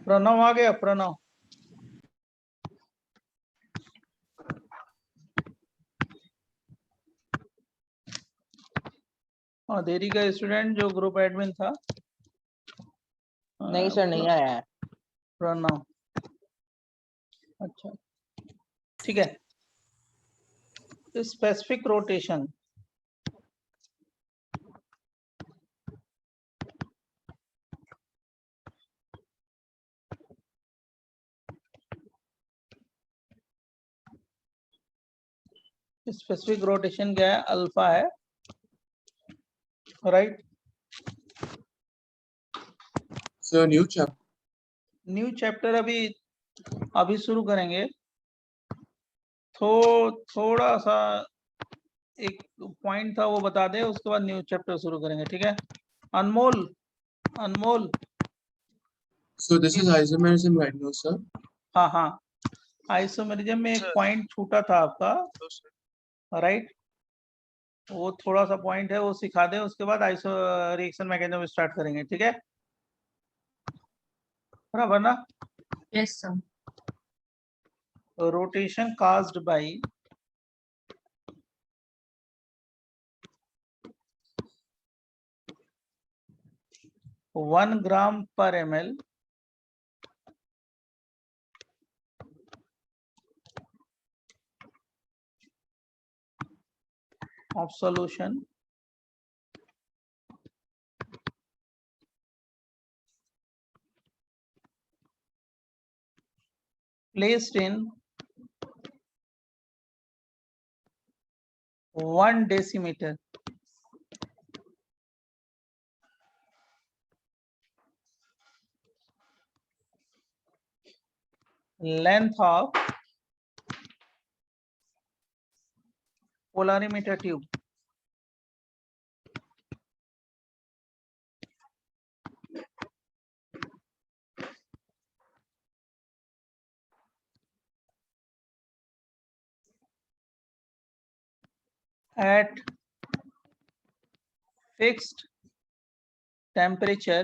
प्रणव आ गया? प्रणव देरी का स्टूडेंट जो ग्रुप एडमिन था। नहीं सर, नहीं आया है। प्रणव, अच्छा ठीक है। स्पेसिफिक रोटेशन, स्पेसिफिक रोटेशन क्या है? अल्फा है, right? Sir new chapter, new chapter अभी शुरू करेंगे। थोड़ा सा एक पॉइंट था वो बता दे, उसके बाद न्यू चैप्टर शुरू करेंगे, ठीक है? Anmol, Anmol, so this is isomerism right now sir? हाँ हाँ, आइसोमेरिज्म में एक पॉइंट छूटा था आपका, राइट? वो थोड़ा सा पॉइंट है, वो सिखा दे, उसके बाद आइसो रिएक्शन मैकेनिज्म स्टार्ट करेंगे, ठीक है? बराबर ना? Yes sir. Rotation caused by one gram per ml of solution placed in 1 decimeter length of polarimeter tube at fixed temperature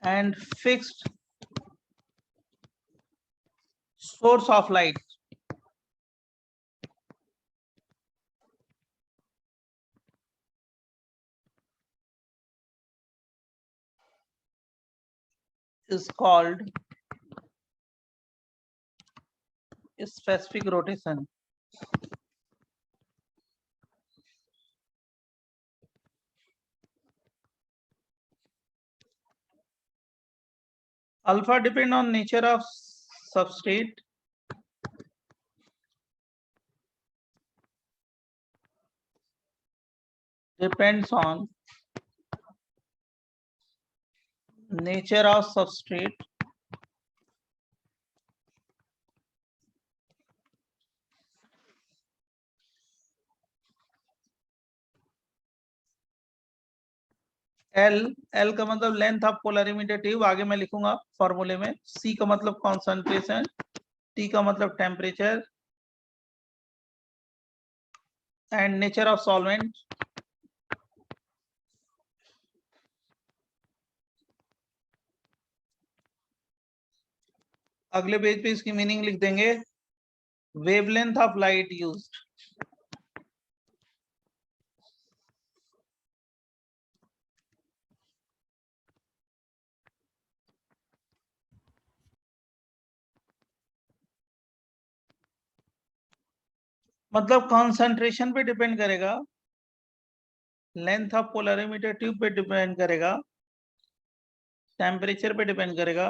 and fixed source of light is called specific rotation. Alpha depend on nature of substrate, depends on nature of substrate L का मतलब length of polarimeter tube, आगे मैं लिखूंगा फॉर्मूले में। C का मतलब concentration, T का मतलब temperature and nature of solvent. अगले पेज पे इसकी मीनिंग लिख देंगे। वेवलेंथ ऑफ लाइट यूज्ड, मतलब कॉन्सेंट्रेशन पे डिपेंड करेगा, लेंथ ऑफ पोलरिमीटर ट्यूब पे डिपेंड करेगा, टेम्परेचर पे डिपेंड करेगा,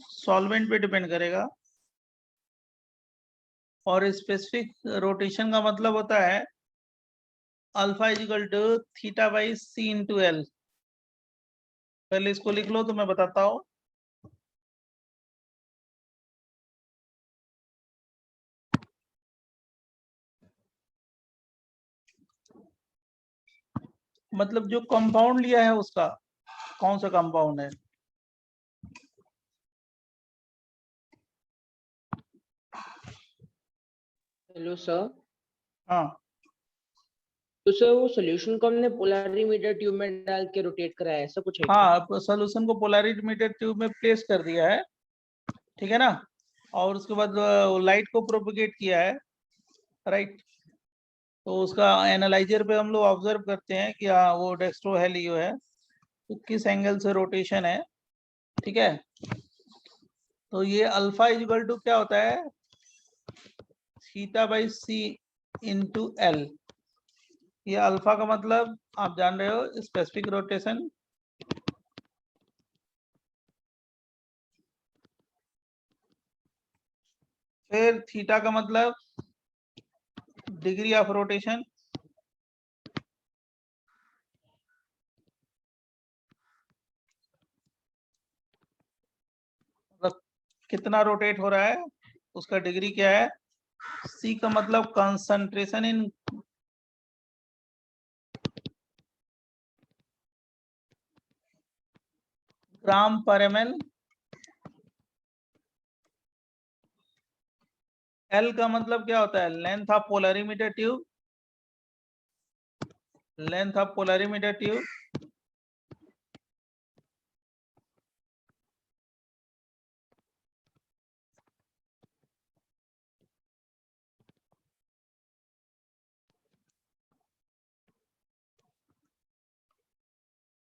सॉल्वेंट पे डिपेंड करेगा। और स्पेसिफिक रोटेशन का मतलब होता है alpha equal to theta by C into L. पहले इसको लिख लो तो मैं बताता हूं। मतलब जो कंपाउंड लिया है उसका कौन सा कंपाउंड है? Hello sir. हाँ तो सर वो सॉल्यूशन को हमने पोलरिमीटर ट्यूब में डाल के रोटेट कराया है, ऐसा कुछ है क्या? हाँ, सोल्यूशन को पोलरिमीटर ट्यूब में प्लेस कर दिया है, ठीक है ना, और उसके बाद लाइट को प्रोपिगेट किया है, राइट। तो उसका एनालाइजर पे हम लोग ऑब्जर्व करते हैं कि हाँ वो डेक्स्ट्रो है, लियो है, तो किस एंगल से रोटेशन है, ठीक है। तो ये अल्फा इक्वल टू क्या होता है, theta by C into L. ये अल्फा का मतलब आप जान रहे हो, स्पेसिफिक रोटेशन, फिर थीटा का मतलब डिग्री ऑफ रोटेशन, मतलब कितना रोटेट हो रहा है, उसका डिग्री क्या है। सी का मतलब कंसंट्रेशन इन ग्राम पर ml। एल का मतलब क्या होता है, length of polarimeter tube, length of polarimeter tube,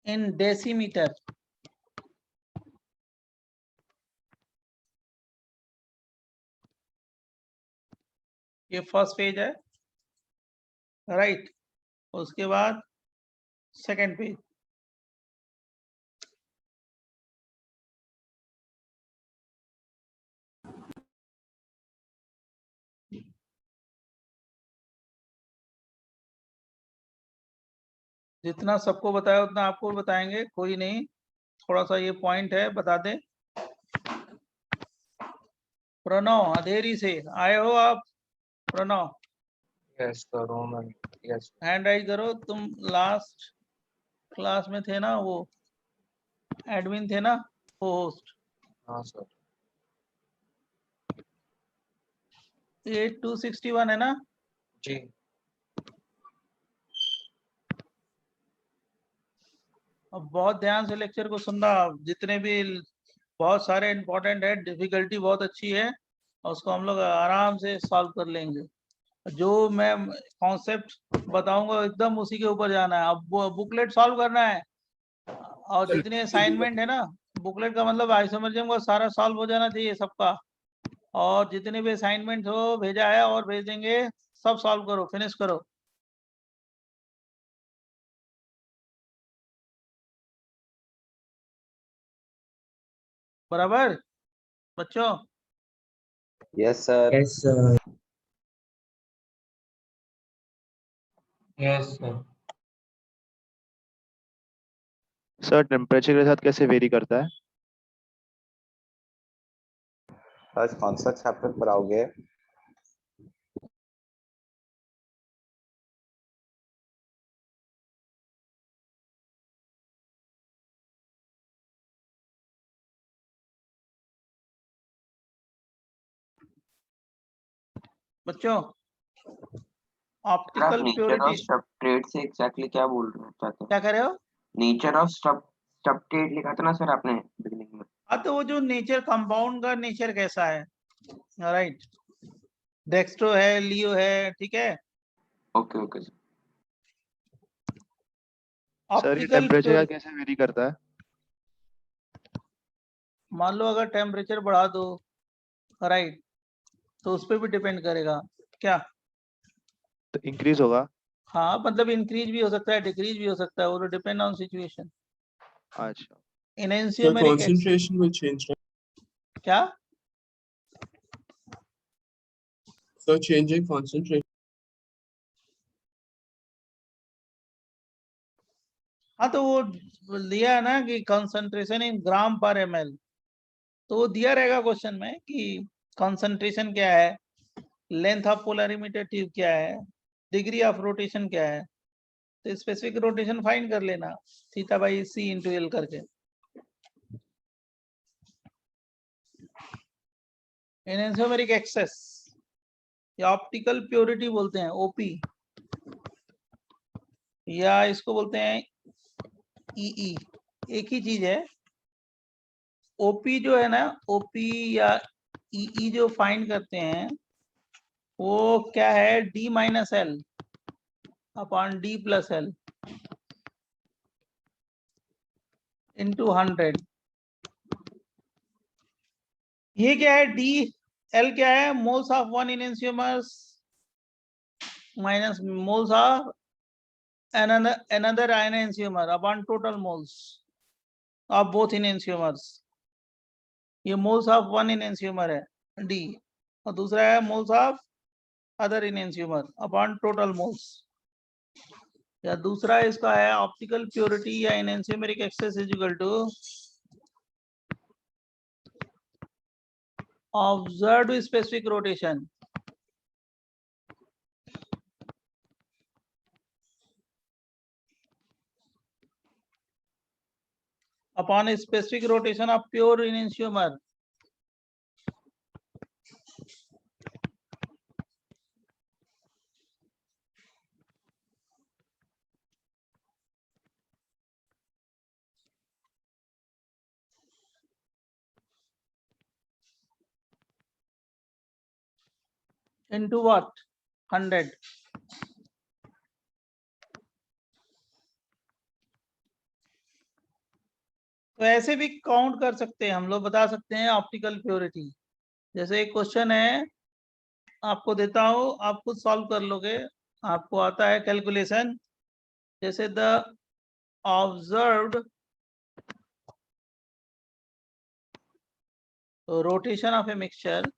in decimetre. ये फर्स्ट पेज है, राइट। उसके बाद सेकंड पेज, जितना सबको बताया उतना आपको बताएंगे, कोई नहीं, थोड़ा सा ये पॉइंट है बता दें। प्रणव अंधेरी से आए हो आप, Pranav Yes, sir. Roman. Yes. Hand raise करो, तुम लास्ट क्लास में थे ना, वो एडमिन थे ना, वो होस्ट। हाँ sir. 8261 है ना? जी. अब बहुत ध्यान से लेक्चर को सुनना, जितने भी बहुत सारे इंपॉर्टेंट है, डिफिकल्टी बहुत अच्छी है, और उसको हम लोग आराम से सॉल्व कर लेंगे। जो मैं कॉन्सेप्ट बताऊंगा एकदम उसी के ऊपर जाना है। अब बुकलेट सॉल्व करना है, और जितने असाइनमेंट है ना, बुकलेट का मतलब आइसोमरिज्म का सारा सॉल्व हो जाना चाहिए सबका, और जितने भी असाइनमेंट हो भेजा है और भेज देंगे, सब सॉल्व करो, फिनिश करो। बराबर बच्चों? Yes sir. Yes, sir. Yes, sir. Sir temperature के साथ कैसे वेरी करता है? आज कौन सा चैप्टर पढ़ाओगे? बच्चों सर आप ऑप्टिकल नेचर प्योरिटी ऑफ सबट्रेट से एग्जैक्टली क्या बोल रहे चाहते क्या हैं? कर रहे हो? नेचर ऑफ सबट्रेट लिखा था ना सर आपने बिगिनिंग में। हाँ, तो वो जो नेचर, कंपाउंड का नेचर कैसा है, राइट। डेक्स्ट्रो है, लियो है, ठीक है। Okay okay sir. सर ये ऑप्टिकल टेम्परेचर का प्योरिटी, कैसे वेरी करता है? मान लो अगर टेम्परेचर बढ़ा दो, राइट, तो उस पर भी डिपेंड करेगा क्या। तो इंक्रीज होगा। हाँ, मतलब इंक्रीज भी हो सकता है, डिक्रीज भी हो सकता है, वो डिपेंड ऑन सिचुएशन। अच्छा, The इनेंशियोमेरिक concentration will change, right? क्या? So changing concentration. हाँ, तो वो दिया है ना कि कंसंट्रेशन इन ग्राम पर ml, तो वो दिया रहेगा क्वेश्चन में कि कंसंट्रेशन क्या है, लेंथ ऑफ पोलरिमीटर ट्यूब क्या है, डिग्री ऑफ रोटेशन क्या है, तो स्पेसिफिक रोटेशन फाइंड कर लेना theta by C into L करके। एनेंसियोमेरिक एक्सेस या ऑप्टिकल प्योरिटी बोलते हैं, ओपी, या इसको बोलते हैं ईई, एक ही चीज है। ओपी जो है ना, ओपी या ईई जो फाइंड करते हैं वो क्या है, D minus L upon D plus L into 100। ये क्या है, डी एल क्या है, moles of one enantiomers minus moles of another enantiomer upon total moles of both enantiomers। ये मोल्स ऑफ वन enantiomer है डी, और दूसरा है moles of other enantiomer upon total moles. या दूसरा इसका है ऑप्टिकल प्योरिटी या enantiomeric excess is equal to observed specific rotation upon a specific rotation of pure enantiomer into what, 100। तो ऐसे भी काउंट कर सकते हैं हम लोग, बता सकते हैं ऑप्टिकल प्योरिटी। जैसे एक क्वेश्चन है आपको देता हूं, आप खुद सॉल्व कर लोगे, आपको आता है कैलकुलेशन। जैसे the observed rotation of a mixture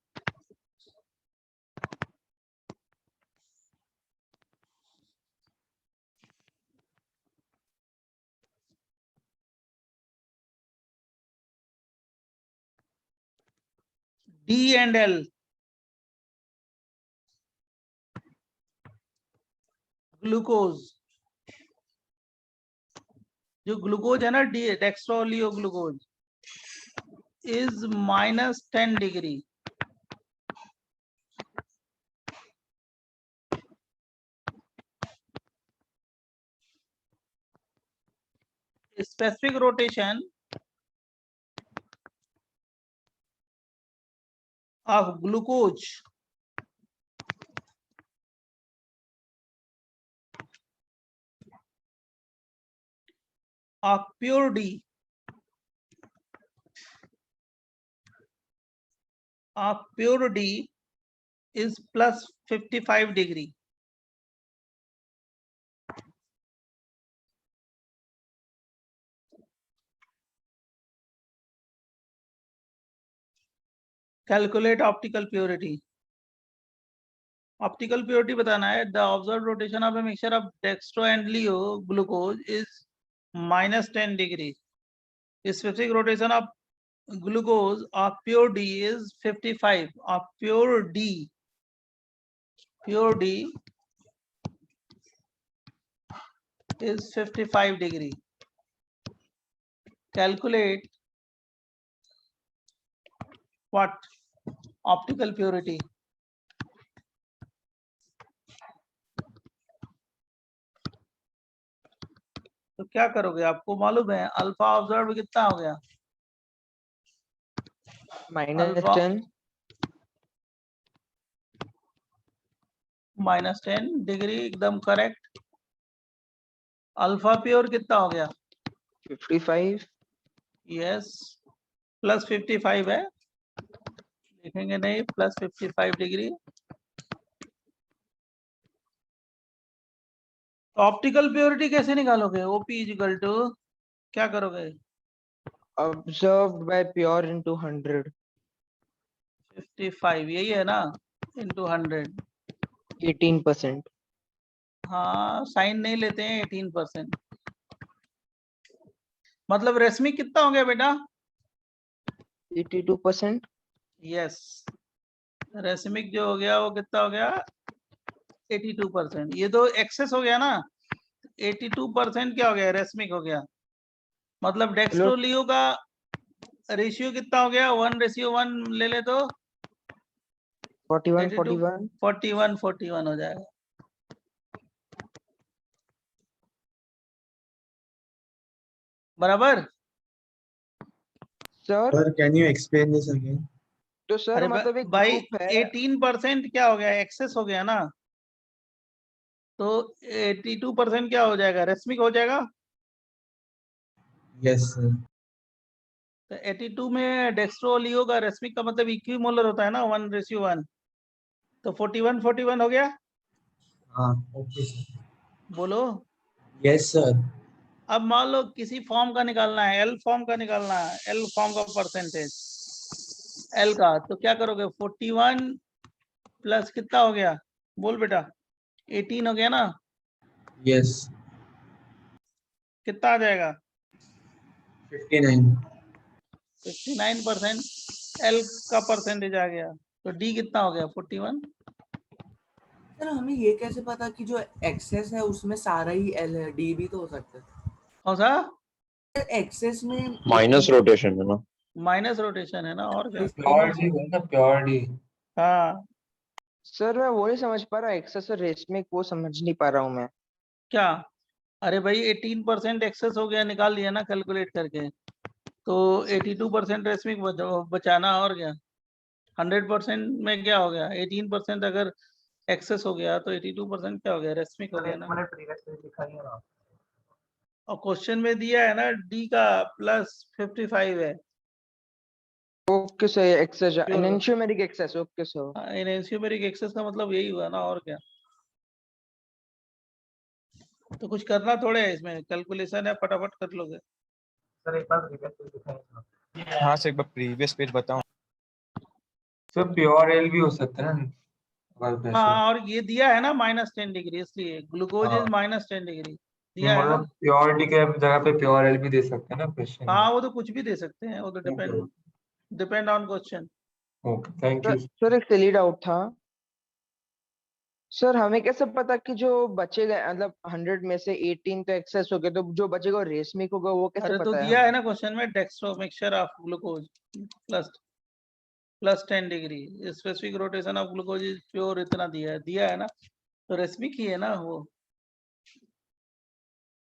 D and L glucose, जो ग्लूकोज है ना D dextro laevo glucose is -10 degree. Specific rotation of glucose of pure D is plus 55 degree। Calculate optical purity. Optical purity बताना है, the observe rotation of a mixture of dextro and laevo glucose is -10 degree. Specific rotation of glucose of pure D is 55 of pure D is 55 degree। Calculate what, optical purity। तो क्या करोगे, आपको मालूम है alpha observe कितना हो गया, -10 -10 degree, एकदम करेक्ट। अल्फा प्योर कितना हो गया, 55 यस, प्लस 55 है, लिखेंगे नहीं, प्लस 55 डिग्री। ऑप्टिकल प्योरिटी कैसे निकालोगे, ओपी इक्वल टू क्या करोगे, observed by pure into 100 55 यही है ना, इंटू 100। 18%। हाँ साइन नहीं लेते हैं, 18%। मतलब रेशमी कितना हो गया बेटा, 82%। यस, रेशमिक जो हो गया वो कितना हो गया, 82%। ये तो एक्सेस हो गया ना, 82% क्या हो गया, रेसमिक हो गया। मतलब डेक्स्ट्रोलियो का रेशियो कितना हो गया, 1:1 ले ले तो 41 82 41 41 हो जाएगा। बराबर। Sir Sir, can you explain this again? तो सर अरे मतलब एक भाई ग्रुप है 18% क्या हो गया, एक्सेस हो गया ना, तो 82% क्या हो जाएगा, रेसमिक हो जाएगा। Yes, sir. तो 82 में डेक्स्ट्रोलियो का रेसमिक का मतलब इक्विमोलर होता है ना, 1:1, तो 41 हो गया। Okay, sir. बोलो। Yes, sir. अब मान लो किसी फॉर्म का निकालना है, एल फॉर्म का निकालना है, एल फॉर्म का परसेंटेज एल का, तो क्या करोगे, 41 प्लस कितना हो गया, बोल बेटा, 18 हो गया ना, Yes. कितना आ जाएगा, 59. 59% एल का परसेंटेज आ गया, तो डी कितना हो गया, 41। सर हमें ये कैसे पता कि जो एक्सेस है उसमें सारा ही एल है, डी भी तो हो सकता है। कौन सा, एक्सेस में माइनस रोटेशन है ना। माइनस रोटेशन है ना, और क्या। Purely. हाँ सर मैं वो नहीं समझ पा रहा एक्सेस और रेसमिक, वो समझ नहीं पा रहा हूँ मैं। क्या, अरे भाई 18% एक्सेस हो गया, निकाल लिया ना कैलकुलेट करके, तो 82% रेसमिक बचाना, और क्या। 100% में क्या हो गया, 18% अगर एक्सेस हो गया तो 82% क्या हो गया, रेसमिक हो गया ना। और क्वेश्चन में दिया है ना डी का +55 है, okay sir, excess enantiomeric excess, okay sir. Enantiomeric excess का मतलब यही हुआ ना, और क्या। तो कुछ करना थोड़े है इसमें, कैलकुलेशन है, फटाफट कर लोगे। हाँ सर, एक बार प्रीवियस पेज बताओ। सर प्योर एल भी हो सकता है ना, अगर वैसे। हाँ, और ये दिया है ना -10 डिग्री, इसलिए ग्लूकोज इज हाँ। -10 डिग्री दिया है ना। मतलब प्योरिटी के जगह पे प्योर एल भी दे सकते हैं ना क्वेश्चन। हाँ, वो तो कुछ भी दे सकते हैं, वो तो depend on question. Okay, thank you. Sir एक सिली डाउट था सर, हमें कैसे पता कि जो बचेगा, मतलब 100 में से 18 तो एक्सेस हो गया, तो जो बचेगा रेसमिक होगा, वो कैसे अरे तो पता है दिया है हमें? ना क्वेश्चन में, dextro mixture of glucose +10 degree, specific rotation of glucose is pure, इतना दिया है ना, तो रेसमिक ही है ना, वो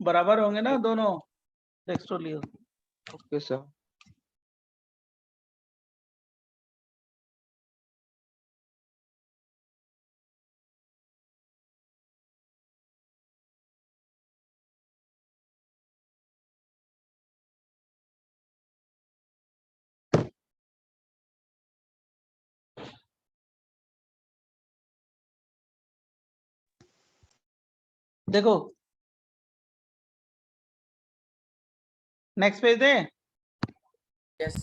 बराबर होंगे ना दोनों, डेक्स्ट्रोलियो। Okay sir. देखो नेक्स्ट पेज दे। यस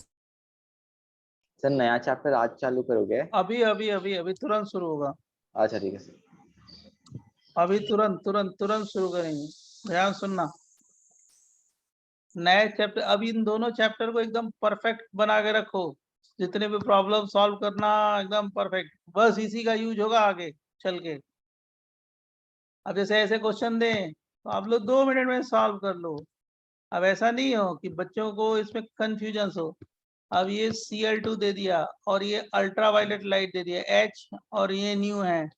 सर नया चैप्टर आज चालू करोगे? अभी अभी अभी अभी तुरंत शुरू होगा, अच्छा ठीक है सर। अभी तुरंत शुरू करेंगे, ध्यान सुनना। नए चैप्टर, अभी इन दोनों चैप्टर को एकदम परफेक्ट बना के रखो, जितने भी प्रॉब्लम सॉल्व करना एकदम परफेक्ट, बस इसी का यूज होगा आगे चल के। अब जैसे ऐसे क्वेश्चन दें तो आप लोग 2 मिनट में सॉल्व कर लो। अब ऐसा नहीं हो कि बच्चों को इसमें कंफ्यूजन हो। अब ये Cl2 दे दिया और ये अल्ट्रावायलेट लाइट दे दिया H, और ये न्यू है।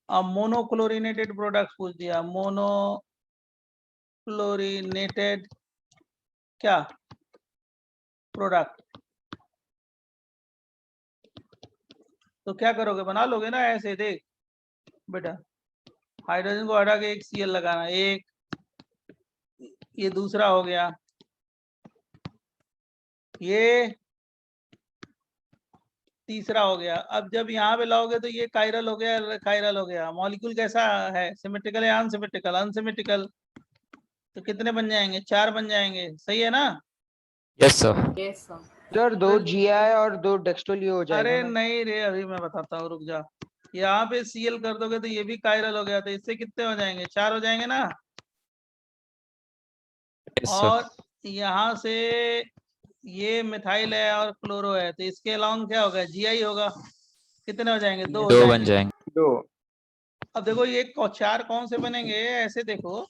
अब मोनोक्लोरिनेटेड प्रोडक्ट पूछ दिया, मोनोक्लोरिनेटेड क्या प्रोडक्ट, तो क्या करोगे, बना लोगे ना ऐसे। देख बेटा, हाइड्रोजन को हटा के एक Cl लगाना, एक ये दूसरा हो गया, ये तीसरा हो गया। अब जब यहाँ पे लाओगे तो ये कायरल हो गया, कायरल हो गया। मॉलिक्यूल कैसा है, सिमेट्रिकल या अनसिमेट्रिकल, अनसिमेट्रिकल, तो कितने बन जाएंगे, 4 बन जाएंगे, सही है ना। Yes sir. Yes sir. Sir 2 GI और 2 डेक्स्ट्रोलियो हो जाएगा अरे ना? नहीं रे, अभी मैं बताता हूँ, रुक जा। यहाँ पे Cl कर दोगे तो ये भी कायरल हो गया, तो इससे कितने हो जाएंगे, 4 हो जाएंगे ना। यस और सर। यहाँ से ये मिथाइल है और क्लोरो है, तो इसके अलॉन्ग क्या होगा, Gi होगा, कितने हो जाएंगे, 2 हो 2 बन जाएंगे। जाएंगे। 2। अब देखो ये 4 कौन से बनेंगे, ऐसे देखो,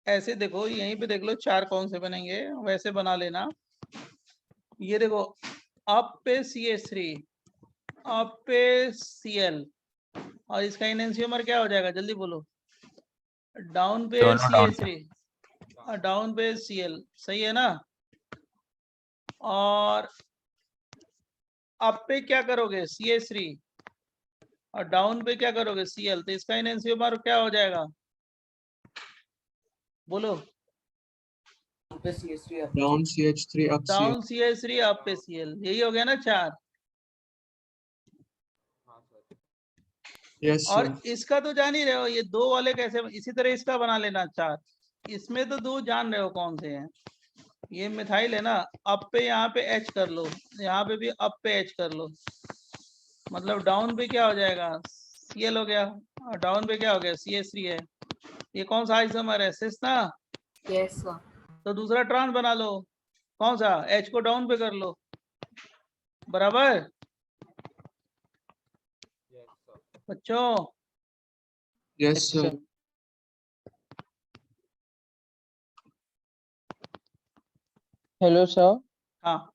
ऐसे देखो, यहीं पे देख लो 4 कौन से बनेंगे, वैसे बना लेना। ये देखो, अप पे CH3, अप पे Cl, और इसका इनएंशियोमर क्या हो जाएगा, जल्दी बोलो। डाउन पे दोनों down CH3 और डाउन पे Cl, सही है ना। और अप पे क्या करोगे, CH3, और डाउन पे क्या करोगे, Cl, तो इसका इनएंशियोमर क्या हो जाएगा, बोलो। पे CH3 up down CH3 up down CH3 up पे Cl, यही हो गया ना 4। यस और सर। इसका तो जान ही रहे हो, ये 2 वाले कैसे, इसी तरह इसका बना लेना 4। इसमें तो 2 जान रहे हो कौन से हैं। ये मिथाइल है ना, अप पे यहाँ पे H कर लो, यहाँ पे भी अप पे H कर लो, मतलब डाउन पे क्या हो जाएगा, Cl हो गया, और डाउन पे क्या हो गया, CH3 है। ये कौन सा आइसोमर है, सिस ना। yes sir तो दूसरा ट्रांस बना लो, कौन सा, H को डाउन पे कर लो, बराबर बच्चों। Yes sir. Hello sir. हाँ,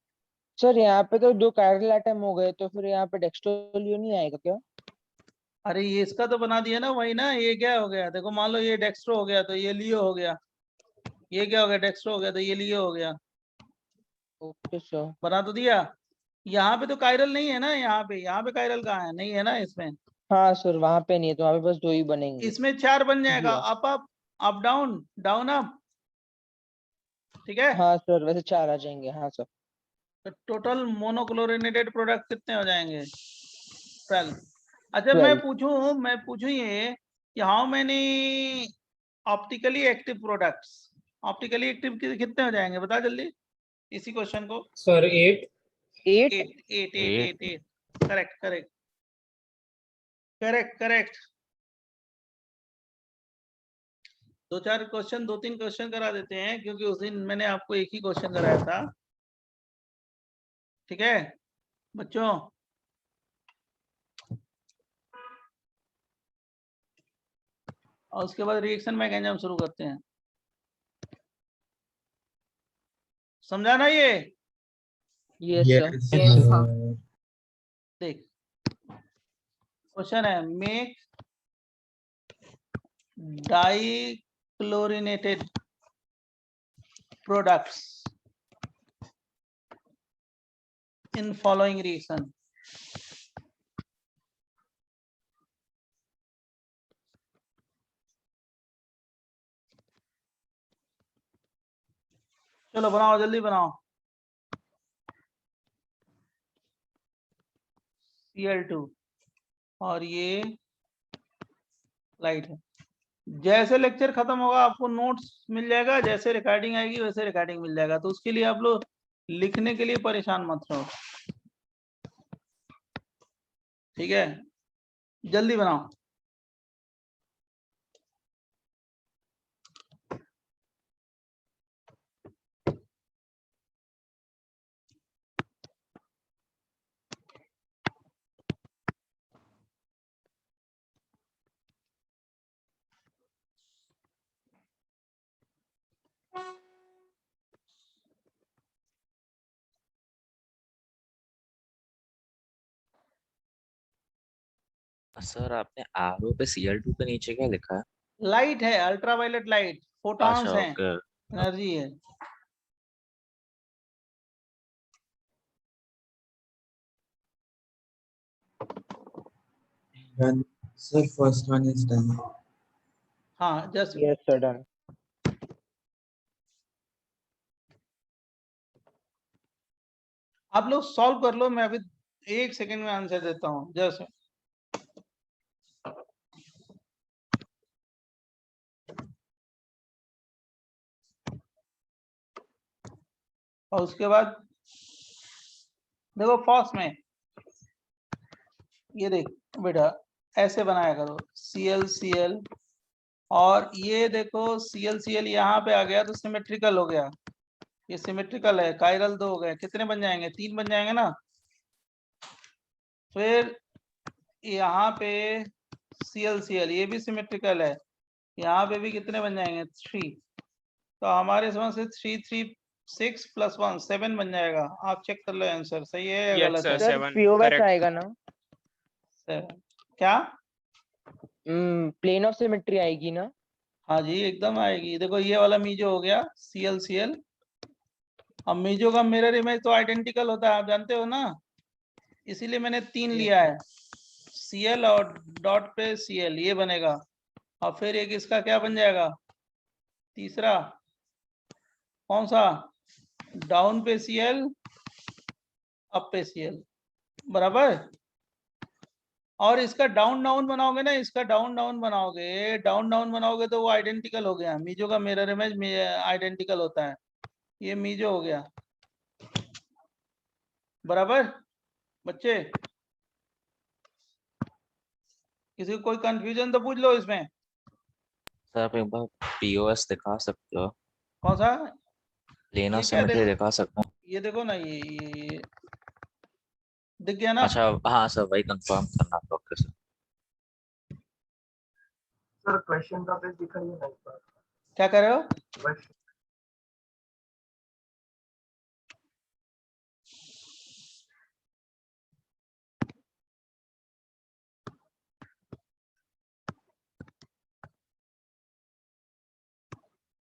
सर यहाँ पे तो 2 कायरल एटम हो गए, तो फिर यहाँ पे डेक्स्ट्रोलियो नहीं आएगा क्या? अरे ये इसका तो बना दिया ना, वही ना, ये क्या हो गया, देखो मान लो ये डेक्स्ट्रो हो गया तो ये लियो हो गया, ये क्या हो गया, डेक्स्ट्रो हो गया तो ये लियो हो गया, ओके सर। बना तो दिया। यहाँ पे तो कायरल नहीं है ना, यहाँ पे कायरल कहाँ है, नहीं है ना इसमें। हाँ सर, वहां पे नहीं है, तो वहां पे बस 2 ही बनेंगे। इसमें 4 बन जाएगा, जी। Up up, up down, down up, ठीक है। हाँ सर, वैसे 4 आ जाएंगे, हाँ सर। तो टोटल मोनोक्लोरिनेटेड प्रोडक्ट कितने हो जाएंगे, 12। अच्छा 12। मैं पूछूं ये कि how many optically active products, optically active कितने हो जाएंगे, बता जल्दी इसी क्वेश्चन को। Sir 8। 8। 8 correct correct correct correct. 2-4 question, 2-3 question करा देते हैं, क्योंकि उस दिन मैंने आपको एक ही क्वेश्चन कराया था, ठीक है बच्चों। और उसके बाद रिएक्शन मैकेनिज्म शुरू करते हैं, समझा ना ये। Yes sir. yes sir देख, क्वेश्चन है, make dichlorinated products in following reaction. चलो बनाओ, जल्दी बनाओ। Cl2 और ये लाइट है। जैसे लेक्चर खत्म होगा आपको नोट्स मिल जाएगा, जैसे रिकॉर्डिंग आएगी वैसे रिकॉर्डिंग मिल जाएगा, तो उसके लिए आप लोग लिखने के लिए परेशान मत रहो, ठीक है, जल्दी बनाओ। सर आपने आरओ पे Cl2 के नीचे क्या लिखा है? लाइट है, अल्ट्रावायलेट लाइट, फोटॉन्स अच्छा हैं, ओके। एनर्जी है। Sir first one is done. हाँ जस्ट यस सर, डन। आप लोग सॉल्व कर लो, मैं अभी 1 सेकंड में आंसर देता हूँ, जस्ट। और उसके बाद देखो फर्स्ट में ये देख बेटा, ऐसे बनाया करो, Cl और ये देखो Cl यहाँ पे आ गया तो सिमेट्रिकल हो गया, ये सिमेट्रिकल है, कायरल 2 हो गए, कितने बन जाएंगे, 3 बन जाएंगे ना। फिर यहाँ पे Cl ये भी सिमेट्रिकल है, यहाँ पे भी कितने बन जाएंगे, 3। तो हमारे इसमें से 336 प्लस 1 7 बन जाएगा। आप चेक कर लो आंसर सही है या गलत है। सर पीओएस आएगा ना? 7 क्या? प्लेन ऑफ सिमेट्री आएगी ना? हाँ जी एकदम आएगी। देखो ये वाला मीजो हो गया CL अब मीजो का मिरर इमेज तो आइडेंटिकल होता है आप जानते हो ना, इसीलिए मैंने 3 लिया है। CL और डॉट पे CL ये बनेगा और फिर एक इसका क्या बन जाएगा तीसरा कौन सा, डाउन पे CL अप पे CL बराबर। और इसका डाउन डाउन बनाओगे ना, इसका डाउन डाउन बनाओगे तो वो आइडेंटिकल हो गया। मीजो का मिरर इमेज आइडेंटिकल होता है। ये मीजो हो गया बराबर। बच्चे किसी को कोई कंफ्यूजन तो पूछ लो इसमें। सर आप एक बार पीओएस दिखा सकते हो? कौन सा? प्लेन ऑफ ये क्या सिमेट्री देखो, दिखा सकते हो? ये देखो ना ये दिख गया ना? अच्छा हाँ सर वही कंफर्म करना था। Okay sir. सर क्वेश्चन का पेज दिखाइए ना एक बार। क्या कर रहे हो? Question-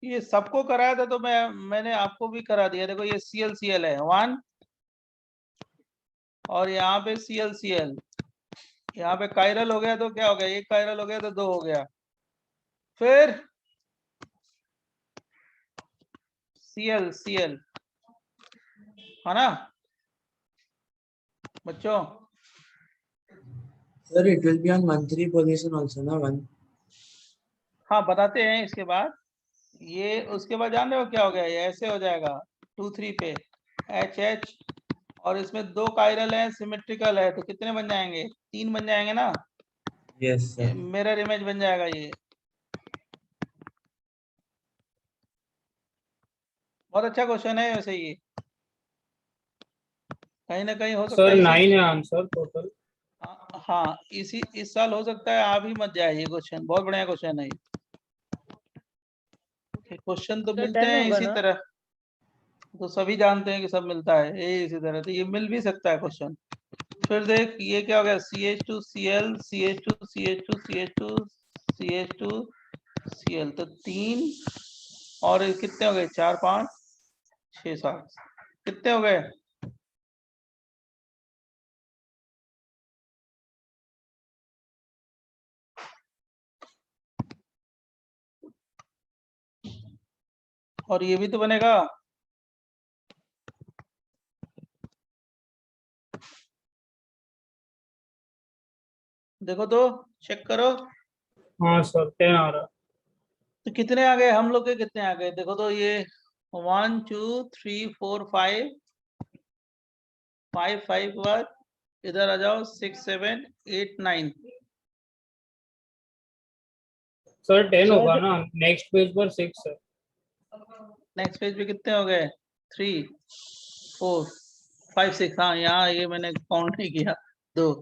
ये सबको कराया था तो मैंने आपको भी करा दिया। देखो ये CL है 1 और यहाँ पे CL यहाँ पे कायरल हो गया तो क्या हो गया, एक कायरल हो गया तो 2 हो गया। फिर CL है ना बच्चों? Sir, it will be on 1-3 position also, na 1. हाँ बताते हैं इसके बाद। ये उसके बाद जान रहे हो क्या हो गया, ये ऐसे हो जाएगा 2 3 पे HH और इसमें 2 कायरल है सिमेट्रिकल है तो कितने बन जाएंगे, 3 बन जाएंगे ना। Yes, sir. मिरर इमेज बन जाएगा ये। बहुत अच्छा क्वेश्चन है वैसे ये, कहीं ना कहीं हो सकता है 9 है आंसर टोटल। हाँ इस साल हो सकता है आप ही मत जाए ये क्वेश्चन। बहुत बढ़िया क्वेश्चन है ये। क्वेश्चन तो सर मिलते 10 हैं होगा इसी ना? तरह, तो सभी जानते हैं कि सब मिलता है ये इसी तरह, तो ये मिल भी सकता है क्वेश्चन। फिर देख ये क्या हो गया CH2CL CH2CL तो 3 और ये कितने हो गए 4 5 6 7 कितने हो गए, और ये भी तो बनेगा। देखो तो चेक करो हाँ सर 10 आ रहा है। तो कितने आ गए हम लोग के, कितने आ गए देखो तो। ये 1 2 3 4 5 5 5 के बाद इधर आ जाओ 6 7 8 9। सर 10 सर होगा ना, नेक्स्ट पेज पर 6 है। नेक्स्ट पेज पे कितने हो गए 3 4 5 6। हाँ यहाँ ये मैंने काउंट नहीं किया, 2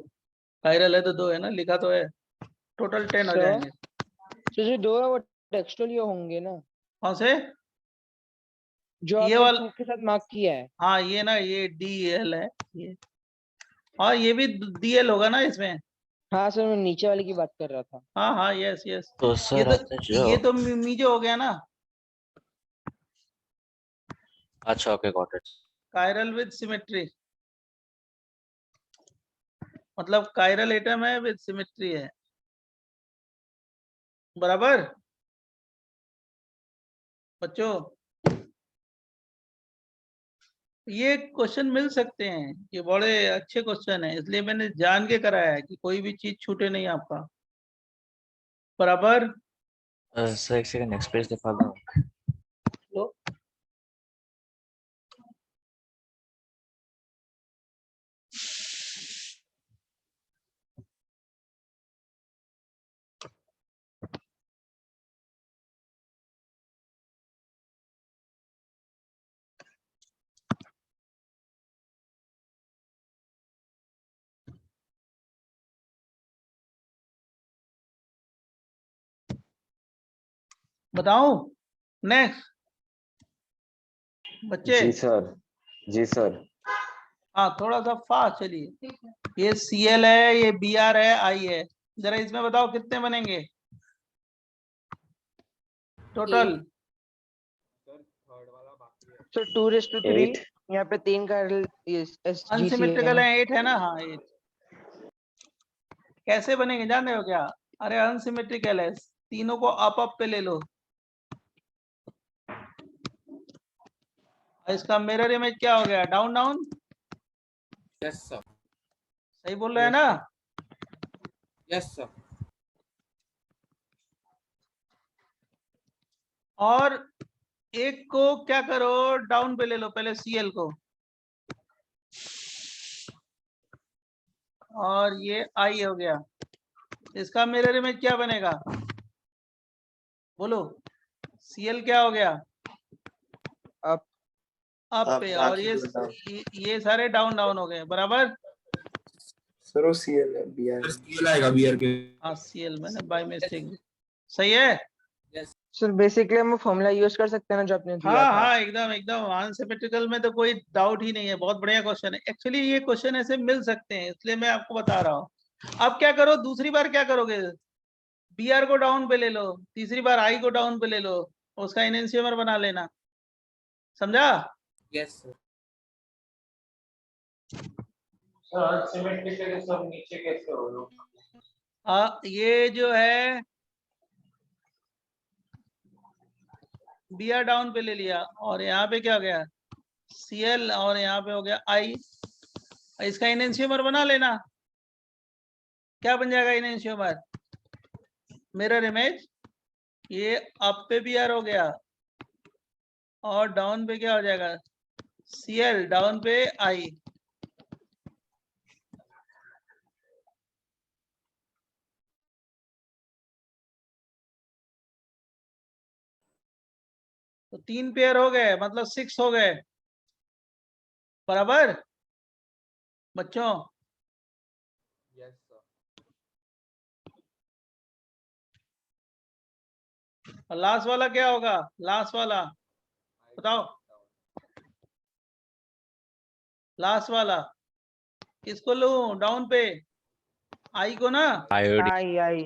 कायरल है तो 2 है ना, लिखा तो है। टोटल 10 हो सर जाएंगे। जो 2 है वो टेक्सटुअल ही होंगे ना, कौन से? जो ये आपने वाला 2 के साथ मार्क किया है? हाँ ये ना ये DL है ये, और ये भी DL होगा ना इसमें। हाँ सर मैं नीचे वाले की बात कर रहा था। हाँ हाँ यस यस। तो सर आपने जो ये तो मीजो हो गया ना, अच्छा okay got it. Chiral with symmetry, मतलब कायरल एटम है विद सिमेट्री है बराबर बच्चों। ये क्वेश्चन मिल सकते हैं, ये बड़े अच्छे क्वेश्चन है, इसलिए मैंने जान के कराया है कि कोई भी चीज छूटे नहीं आपका बराबर। सर एक सेकंड नेक्स्ट पेज दिखा दो। तो बताऊं नेक्स्ट बच्चे जी सर, जी सर। हाँ थोड़ा सा फास्ट चलिए। ये CL है, ये BR है, I है। जरा इसमें बताओ कितने बनेंगे टोटल? सर 2:3 8 यहाँ पे 3 का SGC है अनसिमेट्रिकल ना। है 8 है ना? हाँ 8। कैसे बनेंगे जान रहे हो क्या? अरे अनसिमेट्रिकल है, तीनों को अप पे ले लो। इसका मिरर इमेज क्या हो गया? Down down. यस सर, सही बोल रहे हैं ना? Yes sir. और एक को क्या करो, डाउन पे ले लो पहले, CL को। और ये I हो गया। इसका मिरर इमेज क्या बनेगा बोलो? CL क्या हो गया? अप अप पे। और ये सारे डाउन डाउन हो गए, बराबर। सर वो CL है BR आएगा BR के। हाँ CL मैंने बाय मिस्टेक। सही है। सर बेसिकली हम फॉर्मूला यूज कर सकते हैं ना जो आपने दिया हाँ था। हाँ एकदम एकदम अनसिमेट्रिकल में तो कोई डाउट ही नहीं है। बहुत बढ़िया क्वेश्चन है। एक्चुअली ये क्वेश्चन ऐसे मिल सकते हैं, इसलिए मैं आपको बता रहा हूँ। अब क्या करो, दूसरी बार क्या करोगे? BR को डाउन पे ले लो, तीसरी बार I को डाउन पे ले लो, उसका इनेंशियमर बना लेना। समझा? Yes sir. अनसिमेट्रिकल सब नीचे कैसे हो लोग? ये जो है BR डाउन पे ले लिया, और यहाँ पे क्या हो गया? CL, और यहाँ पे हो गया I। इसका इनेंशियमर बना लेना। क्या बन जाएगा इनेंशियमर? Mirror image. ये अप पे BR हो गया, और डाउन पे क्या हो जाएगा? CL, डाउन पे I। तो 3 पेयर हो गए, मतलब 6 हो गए, बराबर बच्चों। और लास्ट वाला क्या होगा? लास्ट वाला बताओ। लास्ट वाला किसको लूं डाउन पे? I को ना। आयोडी आई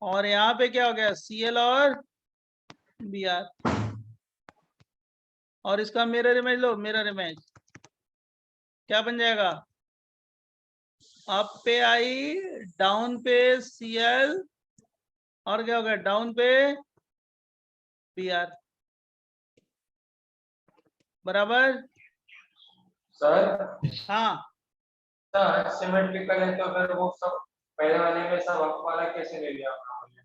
और यहाँ पे क्या हो गया? CL और BR। और इसका मिरर इमेज लो, मिरर इमेज क्या बन जाएगा? अप पे I, डाउन पे CL, और क्या हो गया? डाउन पे BR, बराबर। सर हाँ अनसिमेट्रिकल है तो फिर वो सब पहले वाले में सब अप वाला कैसे ले लिया आपने?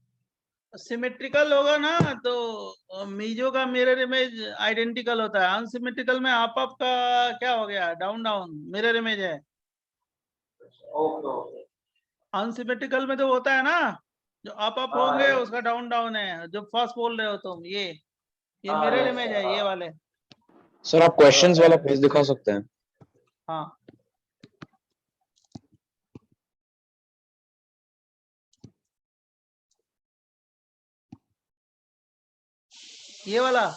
सिमेट्रिकल होगा ना तो मीजो का मिरर इमेज आइडेंटिकल होता है। अनसिमेट्रिकल में अप अप का क्या हो गया? डाउन डाउन मिरर इमेज है। Okay okay. अनसिमेट्रिकल में तो होता है ना, जो अप अप होंगे हाँ, उसका डाउन डाउन है। जो फर्स्ट बोल रहे हो तुम, ये हाँ, मिरर yes, इमेज है, ये हाँ। वाले। सर आप क्वेश्चंस वाला पेज दिखा सकते हैं? हाँ ये वाला।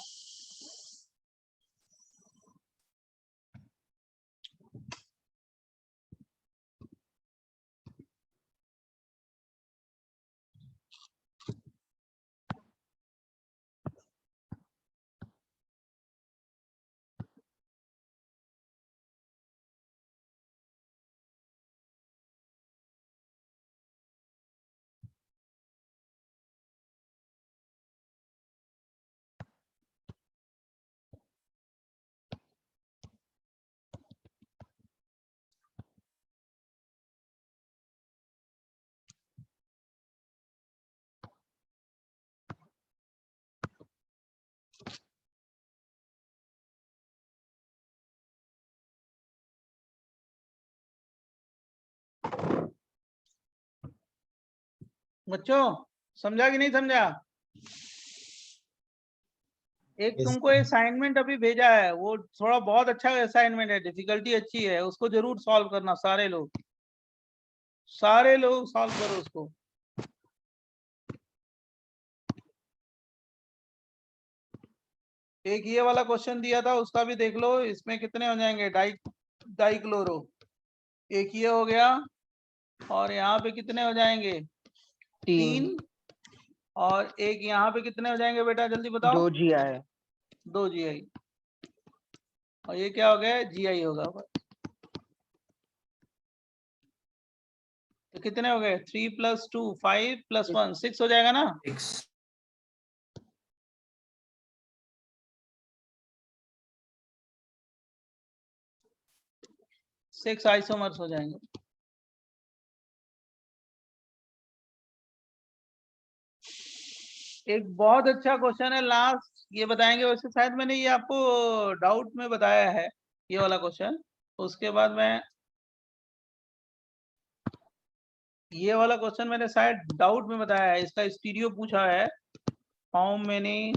बच्चों समझा कि नहीं समझा? एक तुमको असाइनमेंट अभी भेजा है, वो थोड़ा बहुत अच्छा असाइनमेंट है, डिफिकल्टी अच्छी है, उसको जरूर सॉल्व करना। सारे लोग सॉल्व करो उसको। एक ये वाला क्वेश्चन दिया था उसका भी देख लो, इसमें कितने हो जाएंगे डाइक्लोरो, एक ये हो गया, और यहाँ पे कितने हो जाएंगे 3, और एक यहाँ पे कितने हो जाएंगे बेटा जल्दी बताओ? 2 GI 2 GI, और ये क्या हो गया GI होगा। तो कितने हो गए 3 + 2 5 + 1 6 हो जाएगा ना? 6 आइसोमर्स हो जाएंगे। एक बहुत अच्छा क्वेश्चन है लास्ट, ये बताएंगे, वैसे शायद मैंने ये आपको डाउट में बताया है ये वाला क्वेश्चन, उसके बाद मैं ये वाला क्वेश्चन मैंने शायद डाउट में बताया है, इसका स्टीरियो पूछा है, हाउ मेनी,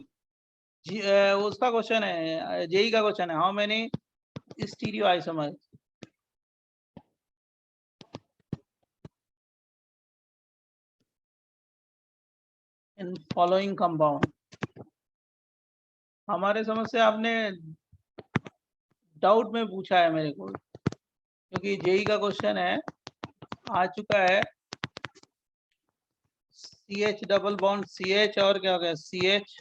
उसका क्वेश्चन है जेई का क्वेश्चन है, how many stereo isomers in following compound. हमारे समझ से आपने डाउट में पूछा है मेरे को, क्योंकि जेई का क्वेश्चन है, आ चुका है, CH डबल बॉन्ड CH और क्या हो गया CH,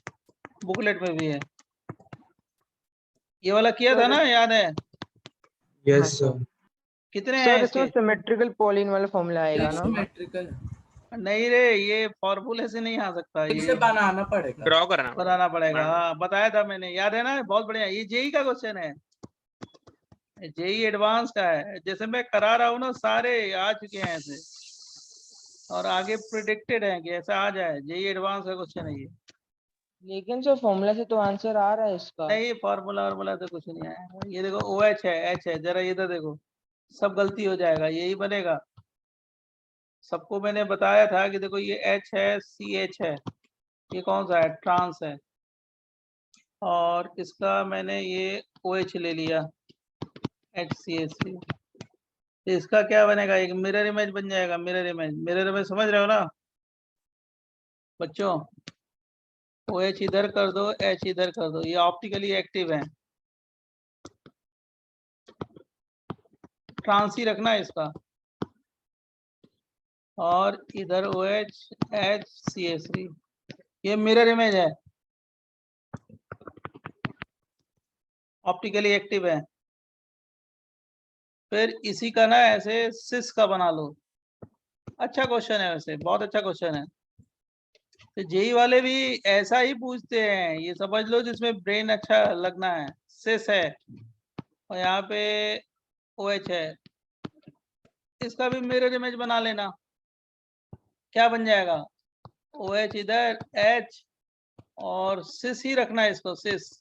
बुकलेट में भी है, ये वाला किया था ना, याद है? Yes sir. कितने हैं सर इसके? इसमें सिमेट्रिकल पॉलिन वाला फॉर्मूला आएगा ना? सिमेट्रिकल नहीं रे, ये फॉर्मूले से नहीं आ सकता, फिर ये से बनाना पड़ेगा, ड्रॉ करना बनाना पड़ेगा। हाँ बताया था मैंने, याद है ना? बहुत बढ़िया, ये जेई का क्वेश्चन है, जेई एडवांस का है, जैसे मैं करा रहा हूँ ना, सारे आ चुके हैं ऐसे, और आगे प्रिडिक्टेड है कि ऐसा आ जाए, जेई एडवांस का क्वेश्चन है ये। लेकिन सर फॉर्मूला से तो आंसर आ रहा है इसका। नहीं, फॉर्मूला वार्मूला तो कुछ नहीं आया, ये देखो OH है, H है, जरा इधर देखो, सब गलती हो जाएगा, यही बनेगा। सबको मैंने बताया था कि देखो ये H है, CH है, ये कौन सा है, ट्रांस है, और इसका मैंने ये OH ले लिया, HCH3, तो इसका क्या बनेगा, एक मिरर इमेज बन जाएगा, मिरर इमेज समझ रहे हो ना बच्चों? OH इधर कर दो, H इधर कर दो, ये ऑप्टिकली एक्टिव है, ट्रांस ही रखना है इसका, और इधर OH HCH3, ये मिरर इमेज है, ऑप्टिकली एक्टिव है। फिर इसी का ना ऐसे सिस का बना लो, अच्छा क्वेश्चन है, वैसे बहुत अच्छा क्वेश्चन है। तो जेई वाले भी ऐसा ही पूछते हैं, ये समझ लो जिसमें ब्रेन अच्छा लगना है, सिस है, और यहाँ पे OH है, इसका भी मिरर इमेज बना लेना, क्या बन जाएगा, OH इधर, H, और सिस ही रखना है इसको, सिस